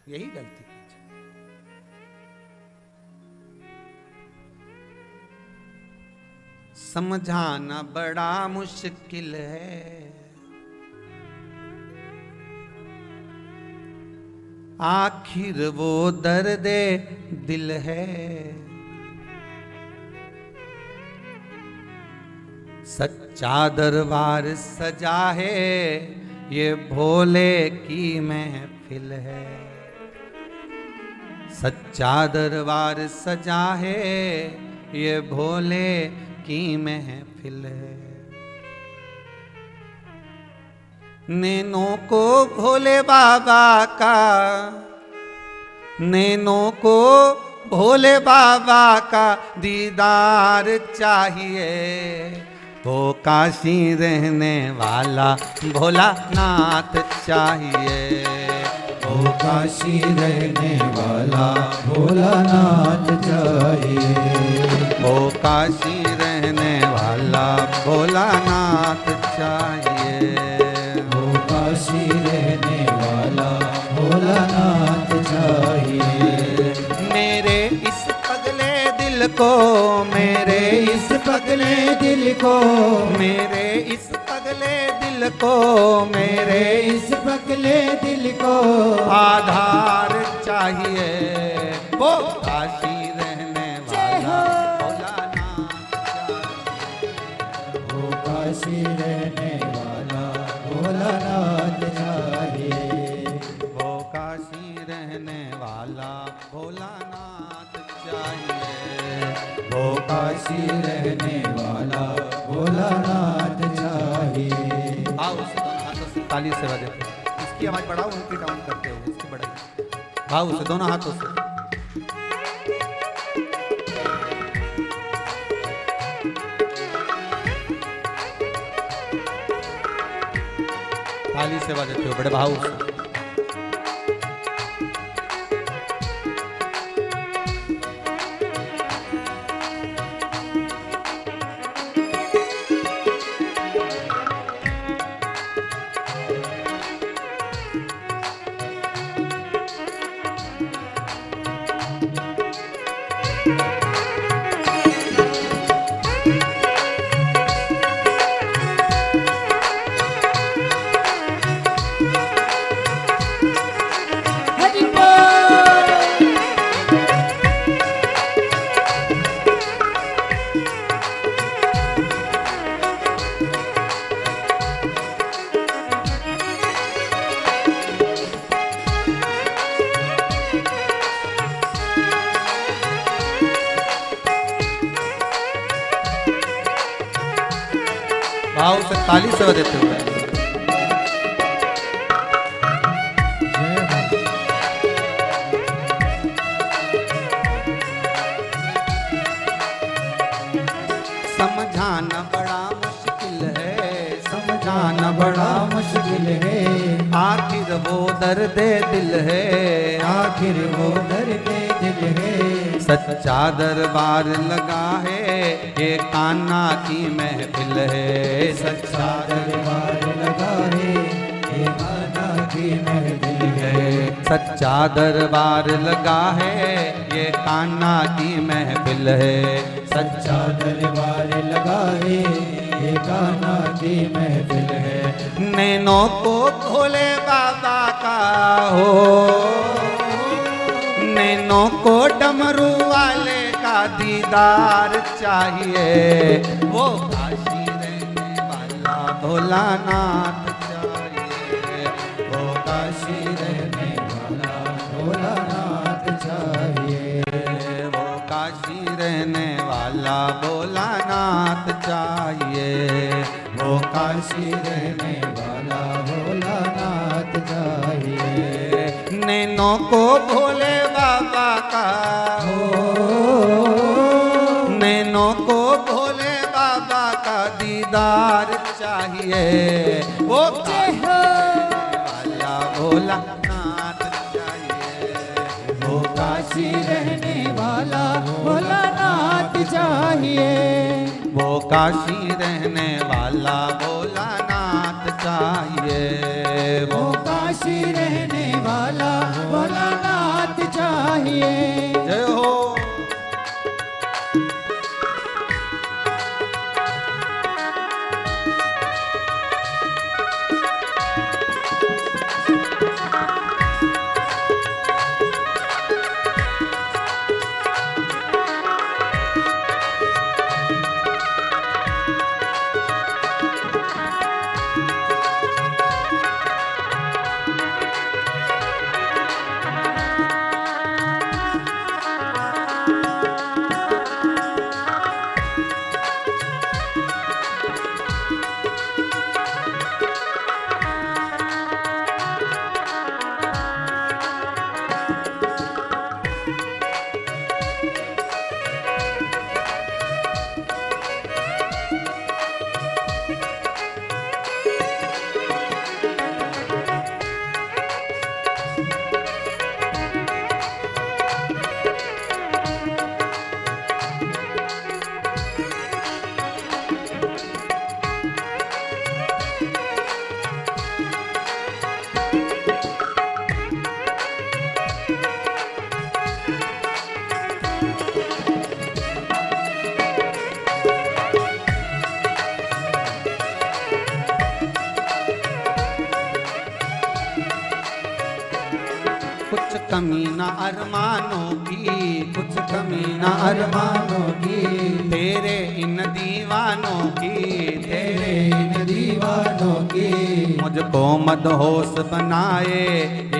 यही गलती है। समझाना बड़ा मुश्किल है, आखिर वो दर्द दिल है। सच्चा दरबार सजा है, ये भोले की महफिल है। सच्चा दरबार सजा है, ये भोले की महफिल है। नैनों को भोले बाबा का, नैनों को भोले बाबा का दीदार चाहिए। वो काशी रहने वाला भोलानाथ चाहिए। वो काशी रहने वाला भोलानाथ चाहिए। वो काशी रहने वाला भोलानाथ चाहिए। वो काशी रहने वाला भोलानाथ चाहिए। मेरे इस पगले दिल को, मेरे इस पगले दिल को, मेरे इस पगले दिल को, मेरे इस पगले दिल को आधार चाहिए। वो काशी रहने वाला भोलानाथ चाहिए। वो काशी रहने वाला भोलानाथ चाहिए। वो काशी रहने वाला भोलानाथ चाहिए। वो काशी रहने वाला भोलानाथ चाहिए। आओ उसे दोनों हाथों से ताली से बजाते हैं। इसकी आवाज बढ़ाओ, उनकी डाउन करते हुए इसकी बढ़ाइए। आओ उसे दोनों हाथों से। ताली से बजाते हो बड़े भाव से। भाव से ताली से देते हुए समझाना बड़ा मुश्किल है, समझाना बड़ा मुश्किल है, आखिर वो दर्द दिल है, आखिर वो दर्द दिल है। सच्चा दरबार लगा है, ये कान्हा की महफिल है, सच्चा दरबार लगा है, ये कान्हा की महफिल है। सच्चा दरबार लगा है, ये कान्हा की महफिल है, सच्चा दरबार लगा है, ये कान्हा की महफिल है। नैनों को भोले बाबा का हो, नैनों को डमरू वाले का दीदार चाहिए, वो काशी रहने वाला भोलानाथ चाहिए, वो काशी रहने वाला भोलानाथ चाहिए, वो काशी रहने वाला भोलानाथ चाहिए, वो काशी रहने वाला भोलानाथ चाहिए। नैनों को भोले बाबा का हो, नैनों को भोले बाबा का दीदार चाहिए, वो वाला भोलानाथ चाहिए, वो काशी रहने वाला भोलानाथ चाहिए, वो काशी रहने वाला भोलानाथ चाहिए, वो काशी रहने वाला भोलानाथ चाहिए। जय हो। कुछ कमी ना अरमानों की, कुछ कमी ना अरमानों की, तेरे इन दीवानों की, तेरे इन दीवानों की, मुझको मदहोश बनाए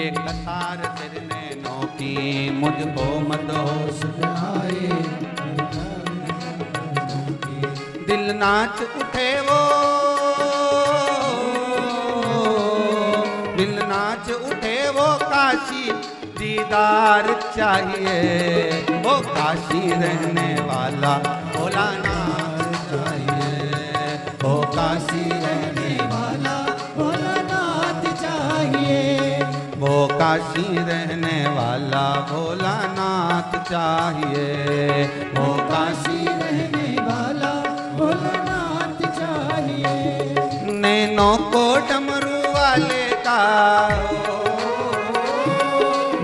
एक कतार तेरे नैनों की, मुझको मदहोश बनाए दिल नाच उठे वो, दिल नाच उठे वो काशी दीदार चाहिए, वो काशी रहने वाला भोलानाथ चाहिए, वो काशी रहने वाला भोलानाथ चाहिए, वो काशी रहने वाला भोलानाथ चाहिए, वो काशी रहने वाला भोलानाथ चाहिए। नैनों को डमरू वाले का,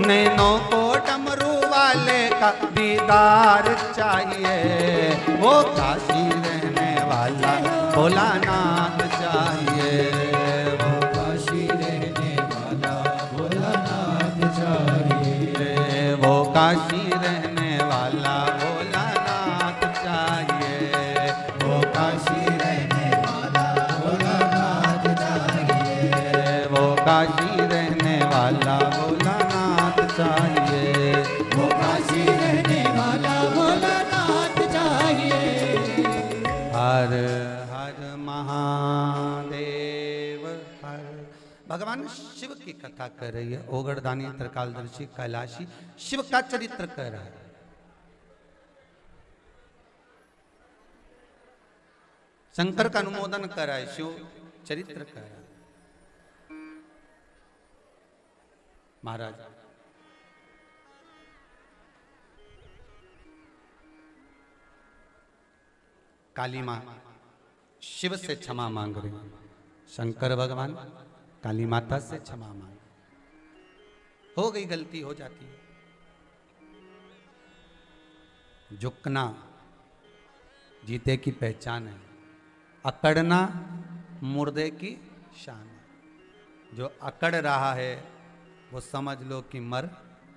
नैनों को डमरू वाले का दीदार चाहिए, वो काशी रहने वाला भोलानाथ चाहिए, वो काशी रहने वाला भोलानाथ चाहिए, वो काशी रहने वाला भोलानाथ चाहिए, वो काशी रहने वाला भोलानाथ चाहिए, वो काशी रहने वाला भोलानाथ चाहिए, वो काशी रहने वाला भोलानाथ चाहिए। हर हर महा भगवान शिव की कथा कर रही है। ओगड़दानी त्रिकालदर्शी कैलाशी शिव का चरित्र कह रहा है। शंकर का अनुमोदन कर रहा है, शिव चरित्र कह रहा है। महाराज काली मां शिव से क्षमा मांग रही है, शंकर भगवान काली माता से क्षमा मांग, हो गई गलती हो जाती है। झुकना जीते की पहचान है, अकड़ना मुर्दे की शान है। जो अकड़ रहा है वो समझ लो कि मर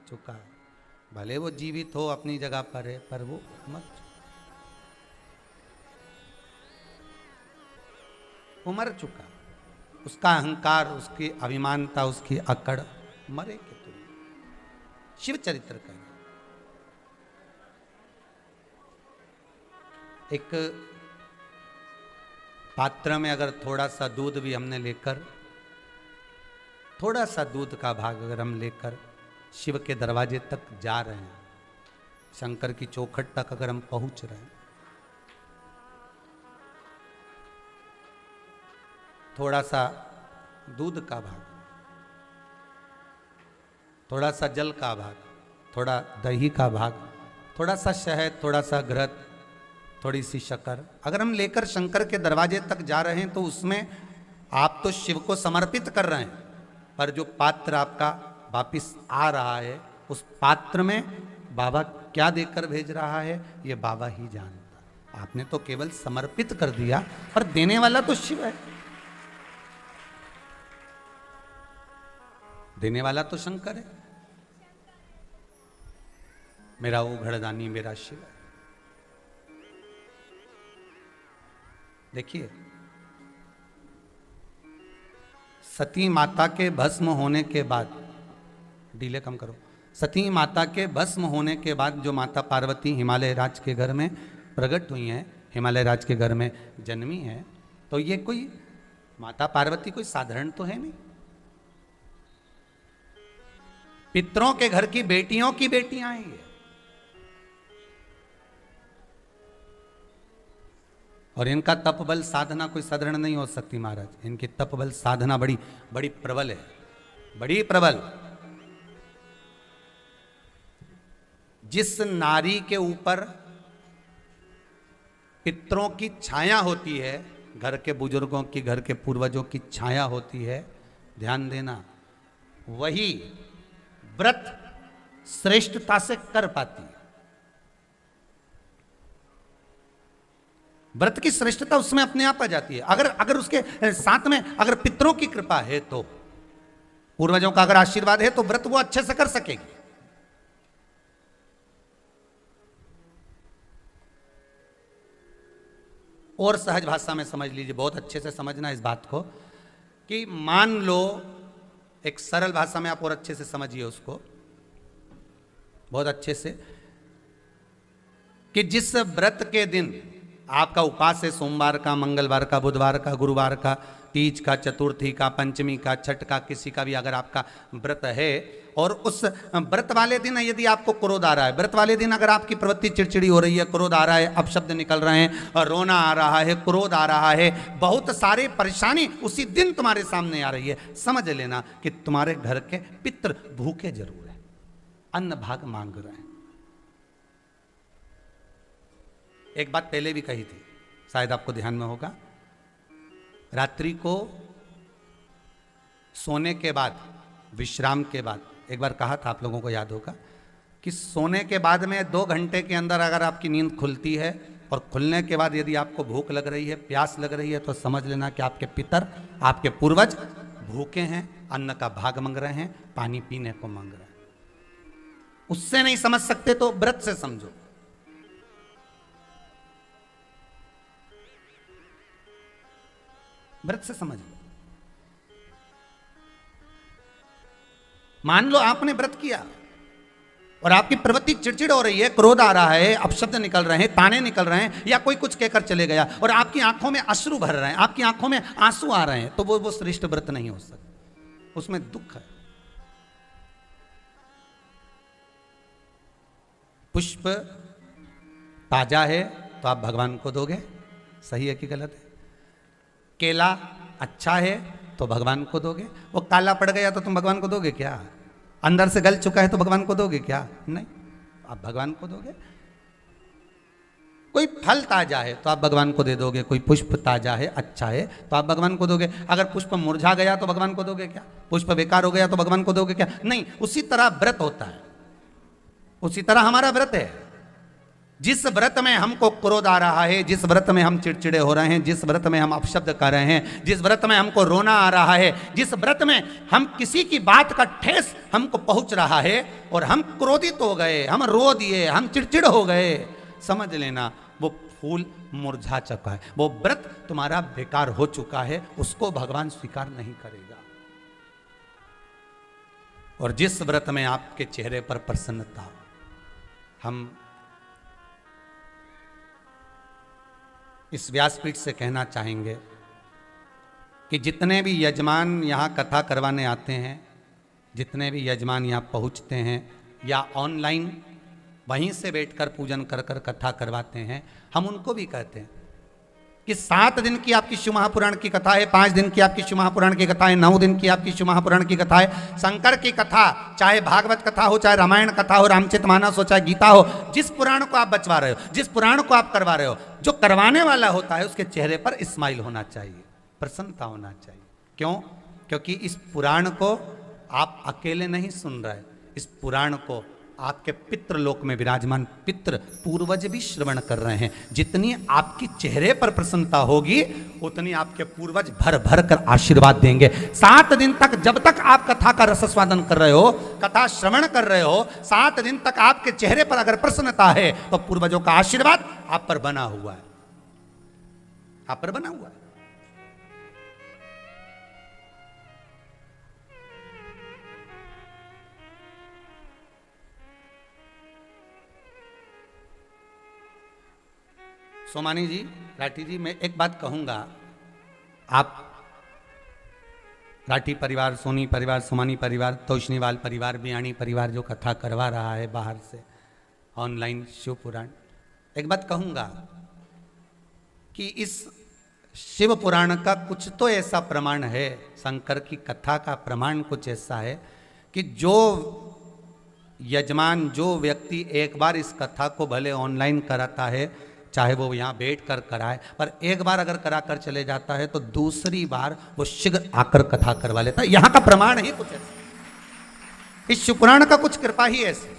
चुका है। भले वो जीवित हो अपनी जगह पर है, पर वो मर चुका, वो मर चुका। उसका अहंकार, उसकी अभिमानता, उसकी अकड़ मरे के तुम। शिव चरित्र का एक पात्र में अगर थोड़ा सा दूध भी हमने लेकर, थोड़ा सा दूध का भाग अगर हम लेकर शिव के दरवाजे तक जा रहे हैं, शंकर की चौखट तक अगर हम पहुंच रहे हैं, थोड़ा सा दूध का भाग, थोड़ा सा जल का भाग, थोड़ा दही का भाग, थोड़ा सा शहद, थोड़ा सा घृत, थोड़ी सी शक्कर अगर हम लेकर शंकर के दरवाजे तक जा रहे हैं, तो उसमें आप तो शिव को समर्पित कर रहे हैं, पर जो पात्र आपका वापिस आ रहा है, उस पात्र में बाबा क्या देकर भेज रहा है ये बाबा ही जानता। आपने तो केवल समर्पित कर दिया, पर देने वाला तो शिव है, देने वाला तो शंकर है। मेरा वो घड़दानी मेरा शिव है। देखिए, सती माता के भस्म होने के बाद, डीले कम करो, सती माता के भस्म होने के बाद जो माता पार्वती हिमालय राज के घर में प्रकट हुई हैं, हिमालय राज के घर में जन्मी है, तो ये कोई माता पार्वती कोई साधारण तो है नहीं। पितरों के घर की बेटियों की बेटियां हैं ये। और इनका तप बल साधना कोई साधारण नहीं हो सकती महाराज। इनकी तप बल साधना बड़ी बड़ी प्रबल है, बड़ी प्रबल। जिस नारी के ऊपर पितरों की छाया होती है, घर के बुजुर्गों की, घर के पूर्वजों की छाया होती है, ध्यान देना, वही व्रत श्रेष्ठता से कर पाती है। व्रत की श्रेष्ठता उसमें अपने आप आ जाती है। अगर उसके साथ में अगर पितरों की कृपा है, तो पूर्वजों का अगर आशीर्वाद है, तो व्रत वो अच्छे से कर सकेगी। और सहज भाषा में समझ लीजिए, बहुत अच्छे से समझना इस बात को, कि मान लो, एक सरल भाषा में आप और अच्छे से समझिए उसको, बहुत अच्छे से, कि जिस व्रत के दिन आपका उपास है, सोमवार का, मंगलवार का, बुधवार का, गुरुवार का, तीज का, चतुर्थी का, पंचमी का, छठ का, किसी का भी अगर आपका व्रत है, और उस व्रत वाले दिन यदि आपको क्रोध आ रहा है, व्रत वाले दिन अगर आपकी प्रवृत्ति चिड़चिड़ी हो रही है, क्रोध आ रहा है, अपशब्द निकल रहे हैं, और रोना आ रहा है, क्रोध आ रहा है, बहुत सारे परेशानी उसी दिन तुम्हारे सामने आ रही है, समझ लेना कि तुम्हारे घर के पितृ भूखे जरूर है, अन्न भाग मांग रहे हैं। एक बात पहले भी कही थी, शायद आपको ध्यान में होगा, रात्रि को सोने के बाद, विश्राम के बाद, एक बार कहा था, आप लोगों को याद होगा, कि सोने के बाद में 2 घंटे के अंदर अगर आपकी नींद खुलती है, और खुलने के बाद यदि आपको भूख लग रही है, प्यास लग रही है, तो समझ लेना कि आपके पितर, आपके पूर्वज भूखे हैं, अन्न का भाग मांग रहे हैं, पानी पीने को मांग रहे हैं। उससे नहीं समझ सकते तो व्रत से समझो। व्रत से समझ लो। मान लो आपने व्रत किया और आपकी प्रवृत्ति चिड़चिड़ हो रही है, क्रोध आ रहा है, अपशब्द निकल रहे हैं, ताने निकल रहे हैं, या कोई कुछ कहकर चले गया, और आपकी आंखों में अश्रु भर रहे हैं, आपकी आंखों में आंसू आ रहे हैं, तो वो श्रेष्ठ व्रत नहीं हो सकता। उसमें दुख है। पुष्प ताजा है तो आप भगवान को दोगे, सही है कि गलत है? केला अच्छा है तो भगवान को दोगे, वो काला पड़ गया तो तुम भगवान को दोगे क्या? अंदर से गल चुका है तो भगवान को दोगे क्या? नहीं, आप भगवान को दोगे। कोई फल ताजा है तो आप भगवान को दे दोगे, कोई पुष्प ताजा है अच्छा है तो आप भगवान को दोगे। अगर पुष्प मुरझा गया तो भगवान को दोगे क्या? पुष्प बेकार हो गया तो भगवान को दोगे क्या? नहीं। उसी तरह व्रत होता है, उसी तरह हमारा व्रत है। जिस व्रत में हमको क्रोध आ रहा है, जिस व्रत में हम चिड़चिड़े हो रहे हैं, जिस व्रत में हम अपशब्द कर रहे हैं, जिस व्रत में हमको रोना आ रहा है, जिस व्रत में हम किसी की बात का ठेस हमको पहुंच रहा है और हम क्रोधित हो गए, हम रो दिए, हम चिड़चिड़ हो गए, समझ लेना वो फूल मुरझा चुका है, वो व्रत तुम्हारा बेकार हो चुका है, उसको भगवान स्वीकार नहीं करेगा। और जिस व्रत में आपके चेहरे पर प्रसन्नता, हम इस व्यासपीठ से कहना चाहेंगे कि जितने भी यजमान यहाँ कथा करवाने आते हैं, जितने भी यजमान यहाँ पहुँचते हैं या ऑनलाइन वहीं से बैठकर पूजन कर कर कथा करवाते हैं, हम उनको भी कहते हैं कि 7 दिन की आपकी शिव महापुराण की कथा है, 5 दिन की आपकी शिव महापुराण की कथा है, 9 दिन की आपकी शिव महापुराण की कथा है। शंकर की कथा, चाहे भागवत कथा हो, चाहे रामायण कथा हो, रामचरितमानस हो, चाहे गीता हो, जिस पुराण को आप बचवा रहे हो, जिस पुराण को आप करवा रहे हो, जो करवाने वाला होता है उसके चेहरे पर स्माइल होना चाहिए, प्रसन्नता होना चाहिए। क्यों? क्योंकि इस पुराण को आप अकेले नहीं सुन रहे, इस पुराण को आपके पितृलोक में विराजमान पितृ पूर्वज भी श्रवण कर रहे हैं। जितनी आपकी चेहरे पर प्रसन्नता होगी उतनी आपके पूर्वज भर भर कर आशीर्वाद देंगे। 7 दिन तक, जब तक आप कथा का रसस्वादन कर रहे हो, कथा श्रवण कर रहे हो, 7 दिन तक आपके चेहरे पर अगर प्रसन्नता है तो पूर्वजों का आशीर्वाद आप पर बना हुआ है, आप पर बना हुआ है। सोमानी जी, राठी जी, मैं एक बात कहूंगा, आप राठी परिवार, सोनी परिवार, सोमानी परिवार, तोशनीवाल परिवार, बियाणी परिवार जो कथा करवा रहा है बाहर से ऑनलाइन शिव पुराण, एक बात कहूंगा कि इस शिव पुराण का कुछ तो ऐसा प्रमाण है, शंकर की कथा का प्रमाण कुछ ऐसा है कि जो यजमान, जो व्यक्ति एक बार इस कथा को भले ऑनलाइन कराता है, चाहे वो यहाँ बैठ कर कराए, पर एक बार अगर करा कर चले जाता है to दूसरी बार वो शीघ्र आकर कथा करवा लेता है। यहाँ का प्रमाण ही कुछ ऐसा, इस शिव पुराण का कुछ कृपा ही ऐसी।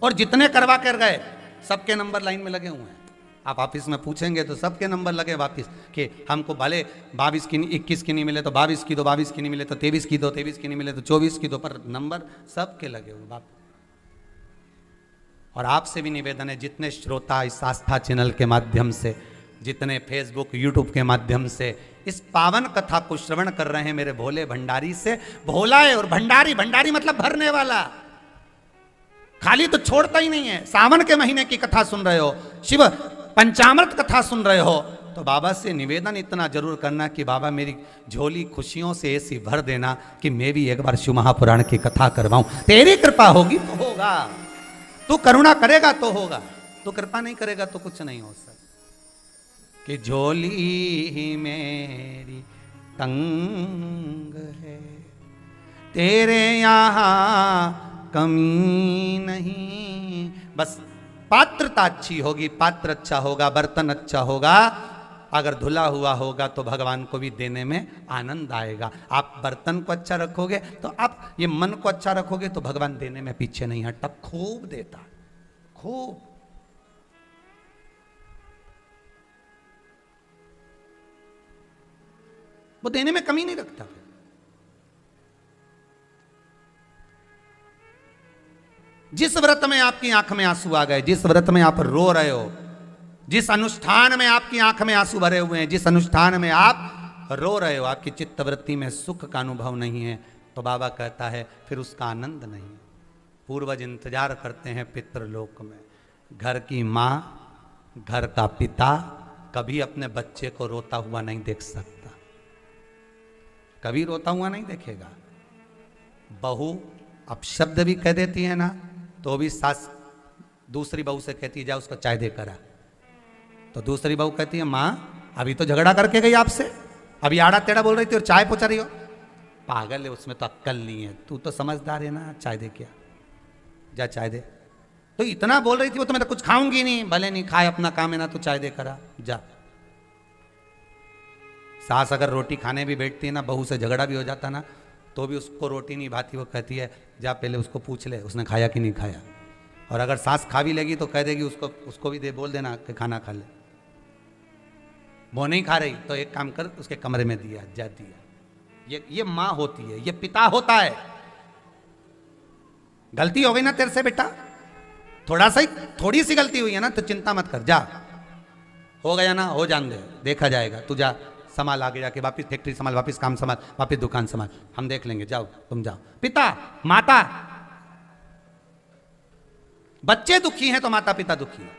और जितने करवा कर गए सबके नंबर लाइन में लगे हुए हैं। आप ऑफिस में पूछेंगे तो सबके नंबर लगे वापिस कि हमको भले 22 की 21 की नहीं मिले तो 22 की दो, 22 की नहीं मिले तो 23 की दो, 23 की नहीं मिले तो 24 की दो, पर नंबर सबके लगे हुए बाप। और आपसे भी निवेदन है, जितने श्रोता इस आस्था चैनल के माध्यम से, जितने फेसबुक यूट्यूब के माध्यम से इस पावन कथा को श्रवण कर रहे हैं, मेरे भोले भंडारी से, भोला है और भंडारी, भंडारी मतलब भरने वाला, खाली तो छोड़ता ही नहीं है। सावन के महीने की कथा सुन रहे हो, शिव पंचामृत कथा सुन रहे हो, तो बाबा से निवेदन इतना जरूर करना कि बाबा मेरी झोली खुशियों से ऐसी भर देना कि मैं भी एक बार शिव महापुराण की कथा करवाऊं। तेरी कृपा होगी तो होगा, तू करुणा करेगा तो होगा, तू कृपा नहीं करेगा तो कुछ नहीं हो सकता। कि झोली ही मेरी तंग है, तेरे यहाँ कमी नहीं, बस पात्रता अच्छी होगी, पात्र अच्छा होगा, बर्तन अच्छा होगा, अगर धुला हुआ होगा तो भगवान को भी देने में आनंद आएगा। आप बर्तन को अच्छा रखोगे तो आप ये मन को अच्छा रखोगे तो भगवान देने में पीछे नहीं हटता, खूब देता, खूब। वो देने में कमी नहीं रखता। जिस व्रत में आपकी आंख में आंसू आ गए, जिस व्रत में आप रो रहे हो, जिस अनुष्ठान में आपकी आंख में आंसू भरे हुए हैं, जिस अनुष्ठान में आप रो रहे हो, आपकी चित्तवृत्ति में सुख का अनुभव नहीं है, तो बाबा कहता है फिर उसका आनंद नहीं। पूर्वज इंतजार करते हैं पितृलोक में, घर की माँ, घर का पिता, कभी अपने बच्चे को रोता हुआ नहीं देख सकता, कभी रोता हुआ नहीं देखेगा। बहू अपशब्द भी कह देती है ना, तो भी सास दूसरी बहू से कहती है जा उसको चाय दे कर आ। तो दूसरी बहू कहती है माँ अभी तो झगड़ा करके गई आपसे, अभी आड़ा टेढ़ा बोल रही थी और चाय पहुंचा रही हो। पागल है, उसमें तो अक्कल नहीं है, तू तो समझदार है ना, चाय दे क्या, जा चाय दे। तो इतना बोल रही थी वो, तो मैं तो कुछ खाऊंगी नहीं, भले नहीं खाए अपना काम है ना, तो चाय दे करा जा। सास अगर रोटी खाने भी बैठती है ना, बहू से झगड़ा भी हो जाता ना, तो भी उसको रोटी नहीं भाती, वो कहती है जा पहले उसको पूछ ले उसने खाया कि नहीं खाया। और अगर सास खा भी लेगी तो कह देगी उसको भी दे, बोल देना कि खाना खा ले। वो नहीं खा रही तो एक काम कर उसके कमरे में दिया, जा दिया। ये माँ होती है, ये पिता होता है। गलती हो गई ना तेरे से बेटा, थोड़ी सी गलती हुई है ना, तो चिंता मत कर, जा हो गया ना, हो जान दे, देखा जाएगा, तू जा संभाल, आगे जाके वापस फैक्ट्री संभाल, वापस काम संभाल, वापस दुकान संभाल, हम देख लेंगे, जाओ तुम जाओ। पिता माता, बच्चे दुखी हैं तो माता पिता दुखी हैं।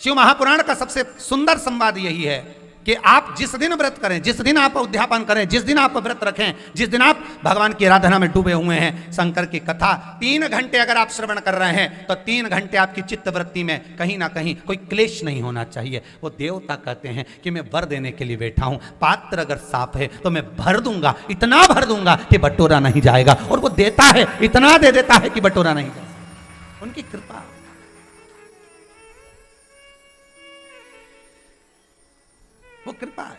शिव महापुराण का सबसे सुंदर संवाद यही है कि आप जिस दिन व्रत करें, जिस दिन आप उद्यापन करें, जिस दिन आप व्रत रखें, जिस दिन आप भगवान की आराधना में डूबे हुए हैं, शंकर की कथा 3 घंटे अगर आप श्रवण कर रहे हैं तो 3 घंटे आपकी चित्त वृत्ति में कहीं ना कहीं कोई क्लेश नहीं होना चाहिए। वो देवता कहते हैं कि मैं वर देने के लिए बैठा हूं, पात्र अगर साफ है तो मैं भर दूंगा, इतना भर दूंगा कि बटोरा नहीं जाएगा। और वो देता है, इतना दे देता है कि बटोरा नहीं जाएगा, उनकी कृपा। वो कृपा है।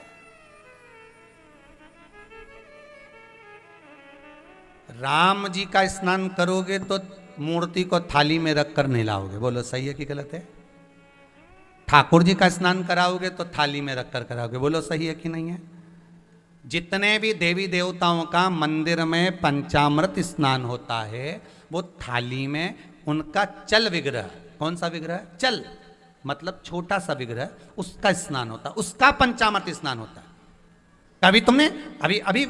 राम जी का स्नान करोगे तो मूर्ति को थाली में रखकर नहीं लाओगे, बोलो सही है कि गलत है? ठाकुर जी का स्नान कराओगे तो थाली में रखकर कराओगे, बोलो सही है कि नहीं है? जितने भी देवी देवताओं का मंदिर में पंचामृत स्नान होता है वो थाली में उनका चल विग्रह, कौन सा विग्रह? चल मतलब छोटा सा विग्रह, उसका स्नान होता, उसका पंचामृत स्नान होता है। कभी तुमने अभी अभी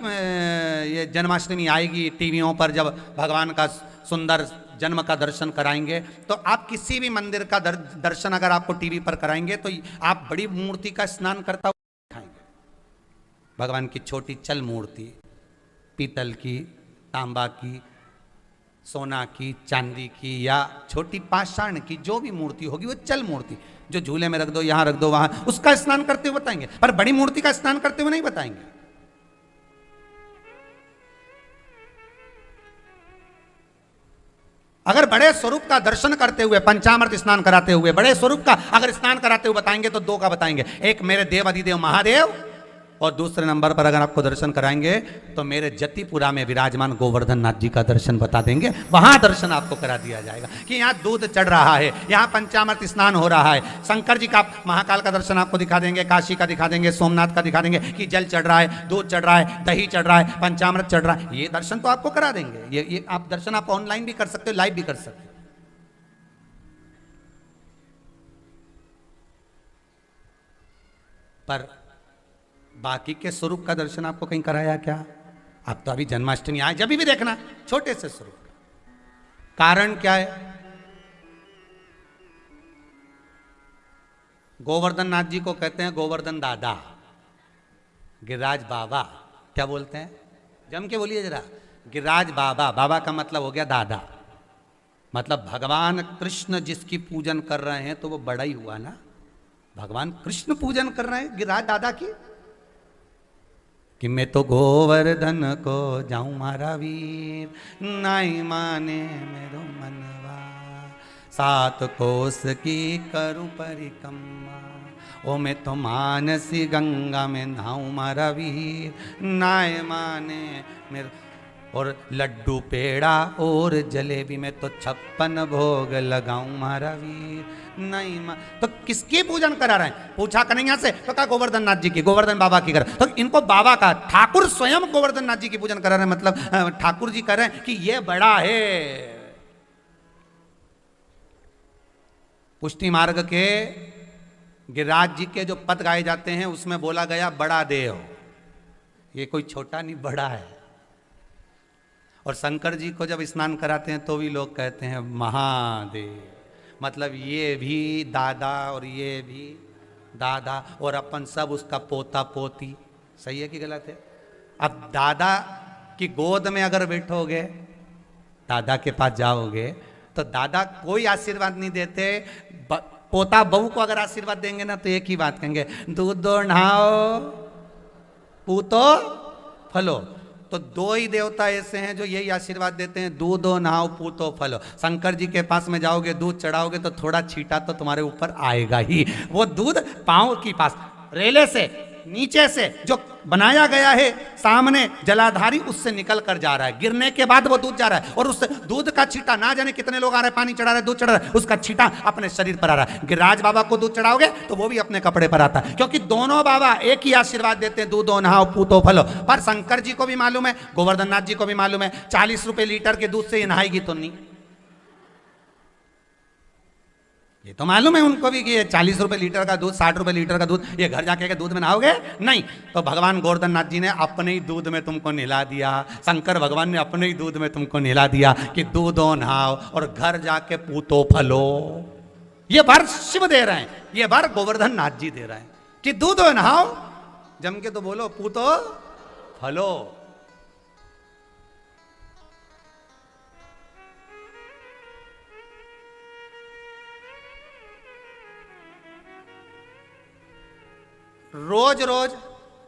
ये जन्माष्टमी आएगी टीवियों पर, जब भगवान का सुंदर जन्म का दर्शन कराएंगे, तो आप किसी भी मंदिर का दर्शन अगर आपको टीवी पर कराएंगे तो आप बड़ी मूर्ति का स्नान करता हुआ दिखाएंगे। भगवान की छोटी चल मूर्ति, पीतल की, तांबा की, सोना की, चांदी की या छोटी पाषाण की, जो भी मूर्ति होगी वो चल मूर्ति, जो झूले में रख दो, यहां रख दो, वहां, उसका स्नान करते हुए बताएंगे, पर बड़ी मूर्ति का स्नान करते हुए नहीं बताएंगे। अगर बड़े स्वरूप का दर्शन करते हुए, पंचामृत स्नान कराते हुए, बड़े स्वरूप का अगर स्नान कराते हुए बताएंगे तो 2 का बताएंगे, एक मेरे देव अधिदेव महादेव, और दूसरे नंबर पर अगर आपको दर्शन कराएंगे तो मेरे जतिपुरा में विराजमान गोवर्धन नाथ जी का दर्शन बता देंगे, वहां दर्शन आपको करा दिया जाएगा कि यहाँ दूध चढ़ रहा है, यहाँ पंचामृत स्नान हो रहा है। शंकर जी का, महाकाल का दर्शन आपको दिखा देंगे, काशी का दिखा देंगे, सोमनाथ का दिखा देंगे कि जल चढ़ रहा है, दूध चढ़ रहा है, दही चढ़ रहा है, पंचामृत चढ़ रहा है, ये दर्शन तो आपको करा देंगे। ये आप दर्शन आप ऑनलाइन भी कर सकते हो, लाइव भी कर सकते हो। पर बाकी के स्वरूप का दर्शन आपको कहीं कराया क्या? आप तो अभी जन्माष्टमी आए, जब भी देखना छोटे से स्वरूप का। कारण क्या है? गोवर्धन नाथ जी को कहते हैं गोवर्धन दादा, गिरिराज बाबा। क्या बोलते हैं? जम के बोलिए जरा, गिरिराज बाबा। बाबा का मतलब हो गया दादा, मतलब भगवान कृष्ण जिसकी पूजन कर रहे हैं तो वो बड़ा ही हुआ ना। भगवान कृष्ण पूजन कर रहे हैं गिरिराज दादा की, कि मैं तो गोवर्धन को जाऊं मारा वीर, नाई माने मेरो मनवा, 7 कोस की करूं परिक्रमा, ओ मैं तो मानसी गंगा में नहाऊं मारा वीर, नाय माने मेरे। और लड्डू पेड़ा और जलेबी में तो 56 भोग लगाऊं मारा वीर, नहीं मां। तो किसकी पूजन करा रहे हैं? पूछा कन्हैया से तो कहा गोवर्धन नाथ जी की, गोवर्धन बाबा की कर। तो इनको बाबा का, ठाकुर स्वयं गोवर्धन नाथ जी की पूजन करा रहे हैं, मतलब ठाकुर जी कह रहे हैं कि ये बड़ा है। पुष्टि मार्ग के गिरिराज जी के जो पद गाए जाते हैं उसमें बोला गया बड़ा देव, ये कोई छोटा नहीं, बड़ा है। और शंकर जी को जब स्नान कराते हैं तो भी लोग कहते हैं महादेव, मतलब ये भी दादा और ये भी दादा, और अपन सब उसका पोता पोती। सही है कि गलत है? अब दादा की गोद में अगर बैठोगे, दादा के पास जाओगे, तो दादा कोई आशीर्वाद नहीं देते। पोता बहू को अगर आशीर्वाद देंगे ना तो एक ही बात कहेंगे, दूध दो नहाओ पूतो फलो। तो दो ही देवता ऐसे हैं जो यही आशीर्वाद देते हैं, दूध दो नहाओ पूतो फलो। शंकर जी के पास में जाओगे, दूध चढ़ाओगे तो थोड़ा छींटा तो तुम्हारे ऊपर आएगा ही। वो दूध पांव की पास रेले से नीचे से जो बनाया गया है सामने जलाधारी, उससे निकल कर जा रहा है, गिरने के बाद वो दूध जा रहा है, और उस दूध का छींटा, ना जाने कितने लोग आ रहे हैं, पानी चढ़ा रहे, दूध चढ़ा रहा है, उसका छींटा अपने शरीर पर आ रहा है। गिरिराज बाबा को दूध चढ़ाओगे तो वो भी अपने कपड़े पर आता है, क्योंकि दोनों बाबा एक ही आशीर्वाद देते हैं, दूधो नहाओ पूतो फलो। पर शंकर जी को भी मालूम है, गोवर्धन नाथ जी को भी मालूम है, 40 रुपए लीटर के दूध से ये नहाएगी तो नहीं। ये तो मालूम है उनको भी कि ये 40 रुपए लीटर का दूध, 60 रुपए लीटर का दूध, ये घर जाके के दूध में नहाओगे नहीं। तो भगवान गोवर्धन नाथ जी ने अपने ही दूध में तुमको नहला दिया, शंकर भगवान ने अपने ही दूध में तुमको नहला दिया कि दूधो नहाओ और घर जाके पूतो फलो। ये वर शिव दे रहे हैं, ये वर गोवर्धन नाथ जी दे रहे हैं कि दूधो नहाओ, जम के तो बोलो पूतो फलो। रोज रोज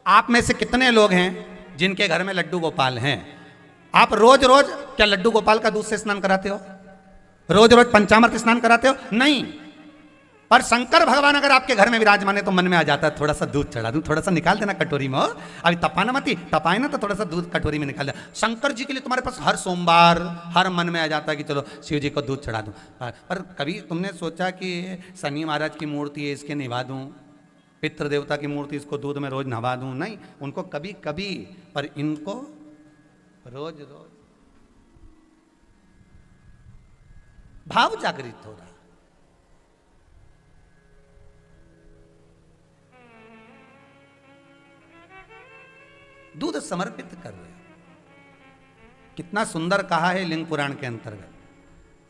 आप में से कितने लोग हैं जिनके घर में लड्डू गोपाल हैं? आप रोज रोज क्या लड्डू गोपाल का दूध से स्नान कराते हो? रोज रोज पंचामृत स्नान कराते हो? नहीं। पर शंकर भगवान अगर आपके घर में विराजमान है तो मन में आ जाता है थोड़ा सा दूध चढ़ा दूं, थोड़ा सा निकाल देना कटोरी में। अभी तपाना मती, तपाए ना तो थोड़ा सा दूध कटोरी में निकाल देना। शंकर जी के लिए तुम्हारे पास हर सोमवार हर मन में आ जाता है कि चलो शिव जी को दूध चढ़ा दूं। पर कभी तुमने सोचा कि शनि महाराज की मूर्ति है, इसके निभा दूं, पितृ देवता की मूर्ति, इसको दूध में रोज नहा दूं? नहीं, उनको कभी कभी, पर इनको रोज रोज। भाव जागृत हो रहा, दूध समर्पित कर रहे। कितना सुंदर कहा है लिंग पुराण के अंतर्गत,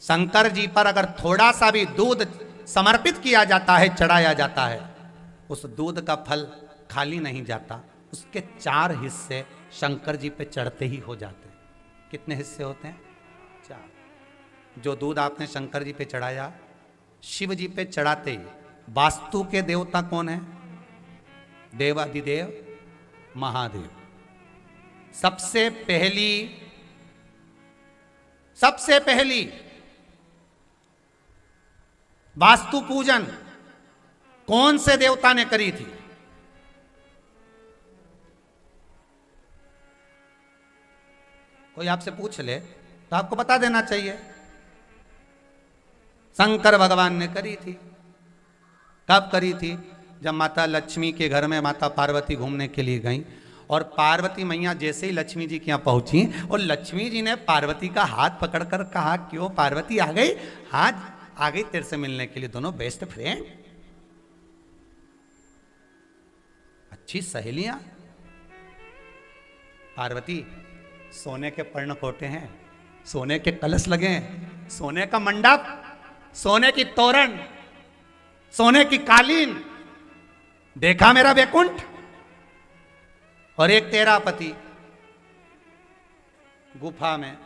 शंकर जी पर अगर थोड़ा सा भी दूध समर्पित किया जाता है, चढ़ाया जाता है, उस दूध का फल खाली नहीं जाता, उसके 4 हिस्से शंकर जी पे चढ़ते ही हो जाते हैं। कितने हिस्से होते हैं? 4। जो दूध आपने शंकर जी पे चढ़ाया, शिव जी पे चढ़ाते ही वास्तु के देवता कौन है? देवाधिदेव महादेव। सबसे पहली वास्तु पूजन कौन से देवता ने करी थी? कोई आपसे पूछ ले तो आपको बता देना चाहिए। शंकर भगवान ने करी थी। कब करी थी? जब माता लक्ष्मी के घर में माता पार्वती घूमने के लिए गई, और पार्वती मैया जैसे ही लक्ष्मी जी के यहाँ पहुंची, और लक्ष्मी जी ने पार्वती का हाथ पकड़कर कहा, क्यों पार्वती आ गई? हाथ आ गई तेरे से मिलने के लिए, दोनों बेस्ट फ्रेंड, अच्छी सहेलियां। पार्वती, सोने के पर्णकोटे हैं, सोने के कलश लगे हैं, सोने का मंडप, सोने की तोरण, सोने की कालीन, देखा मेरा वैकुंठ? और एक तेरा पति गुफा में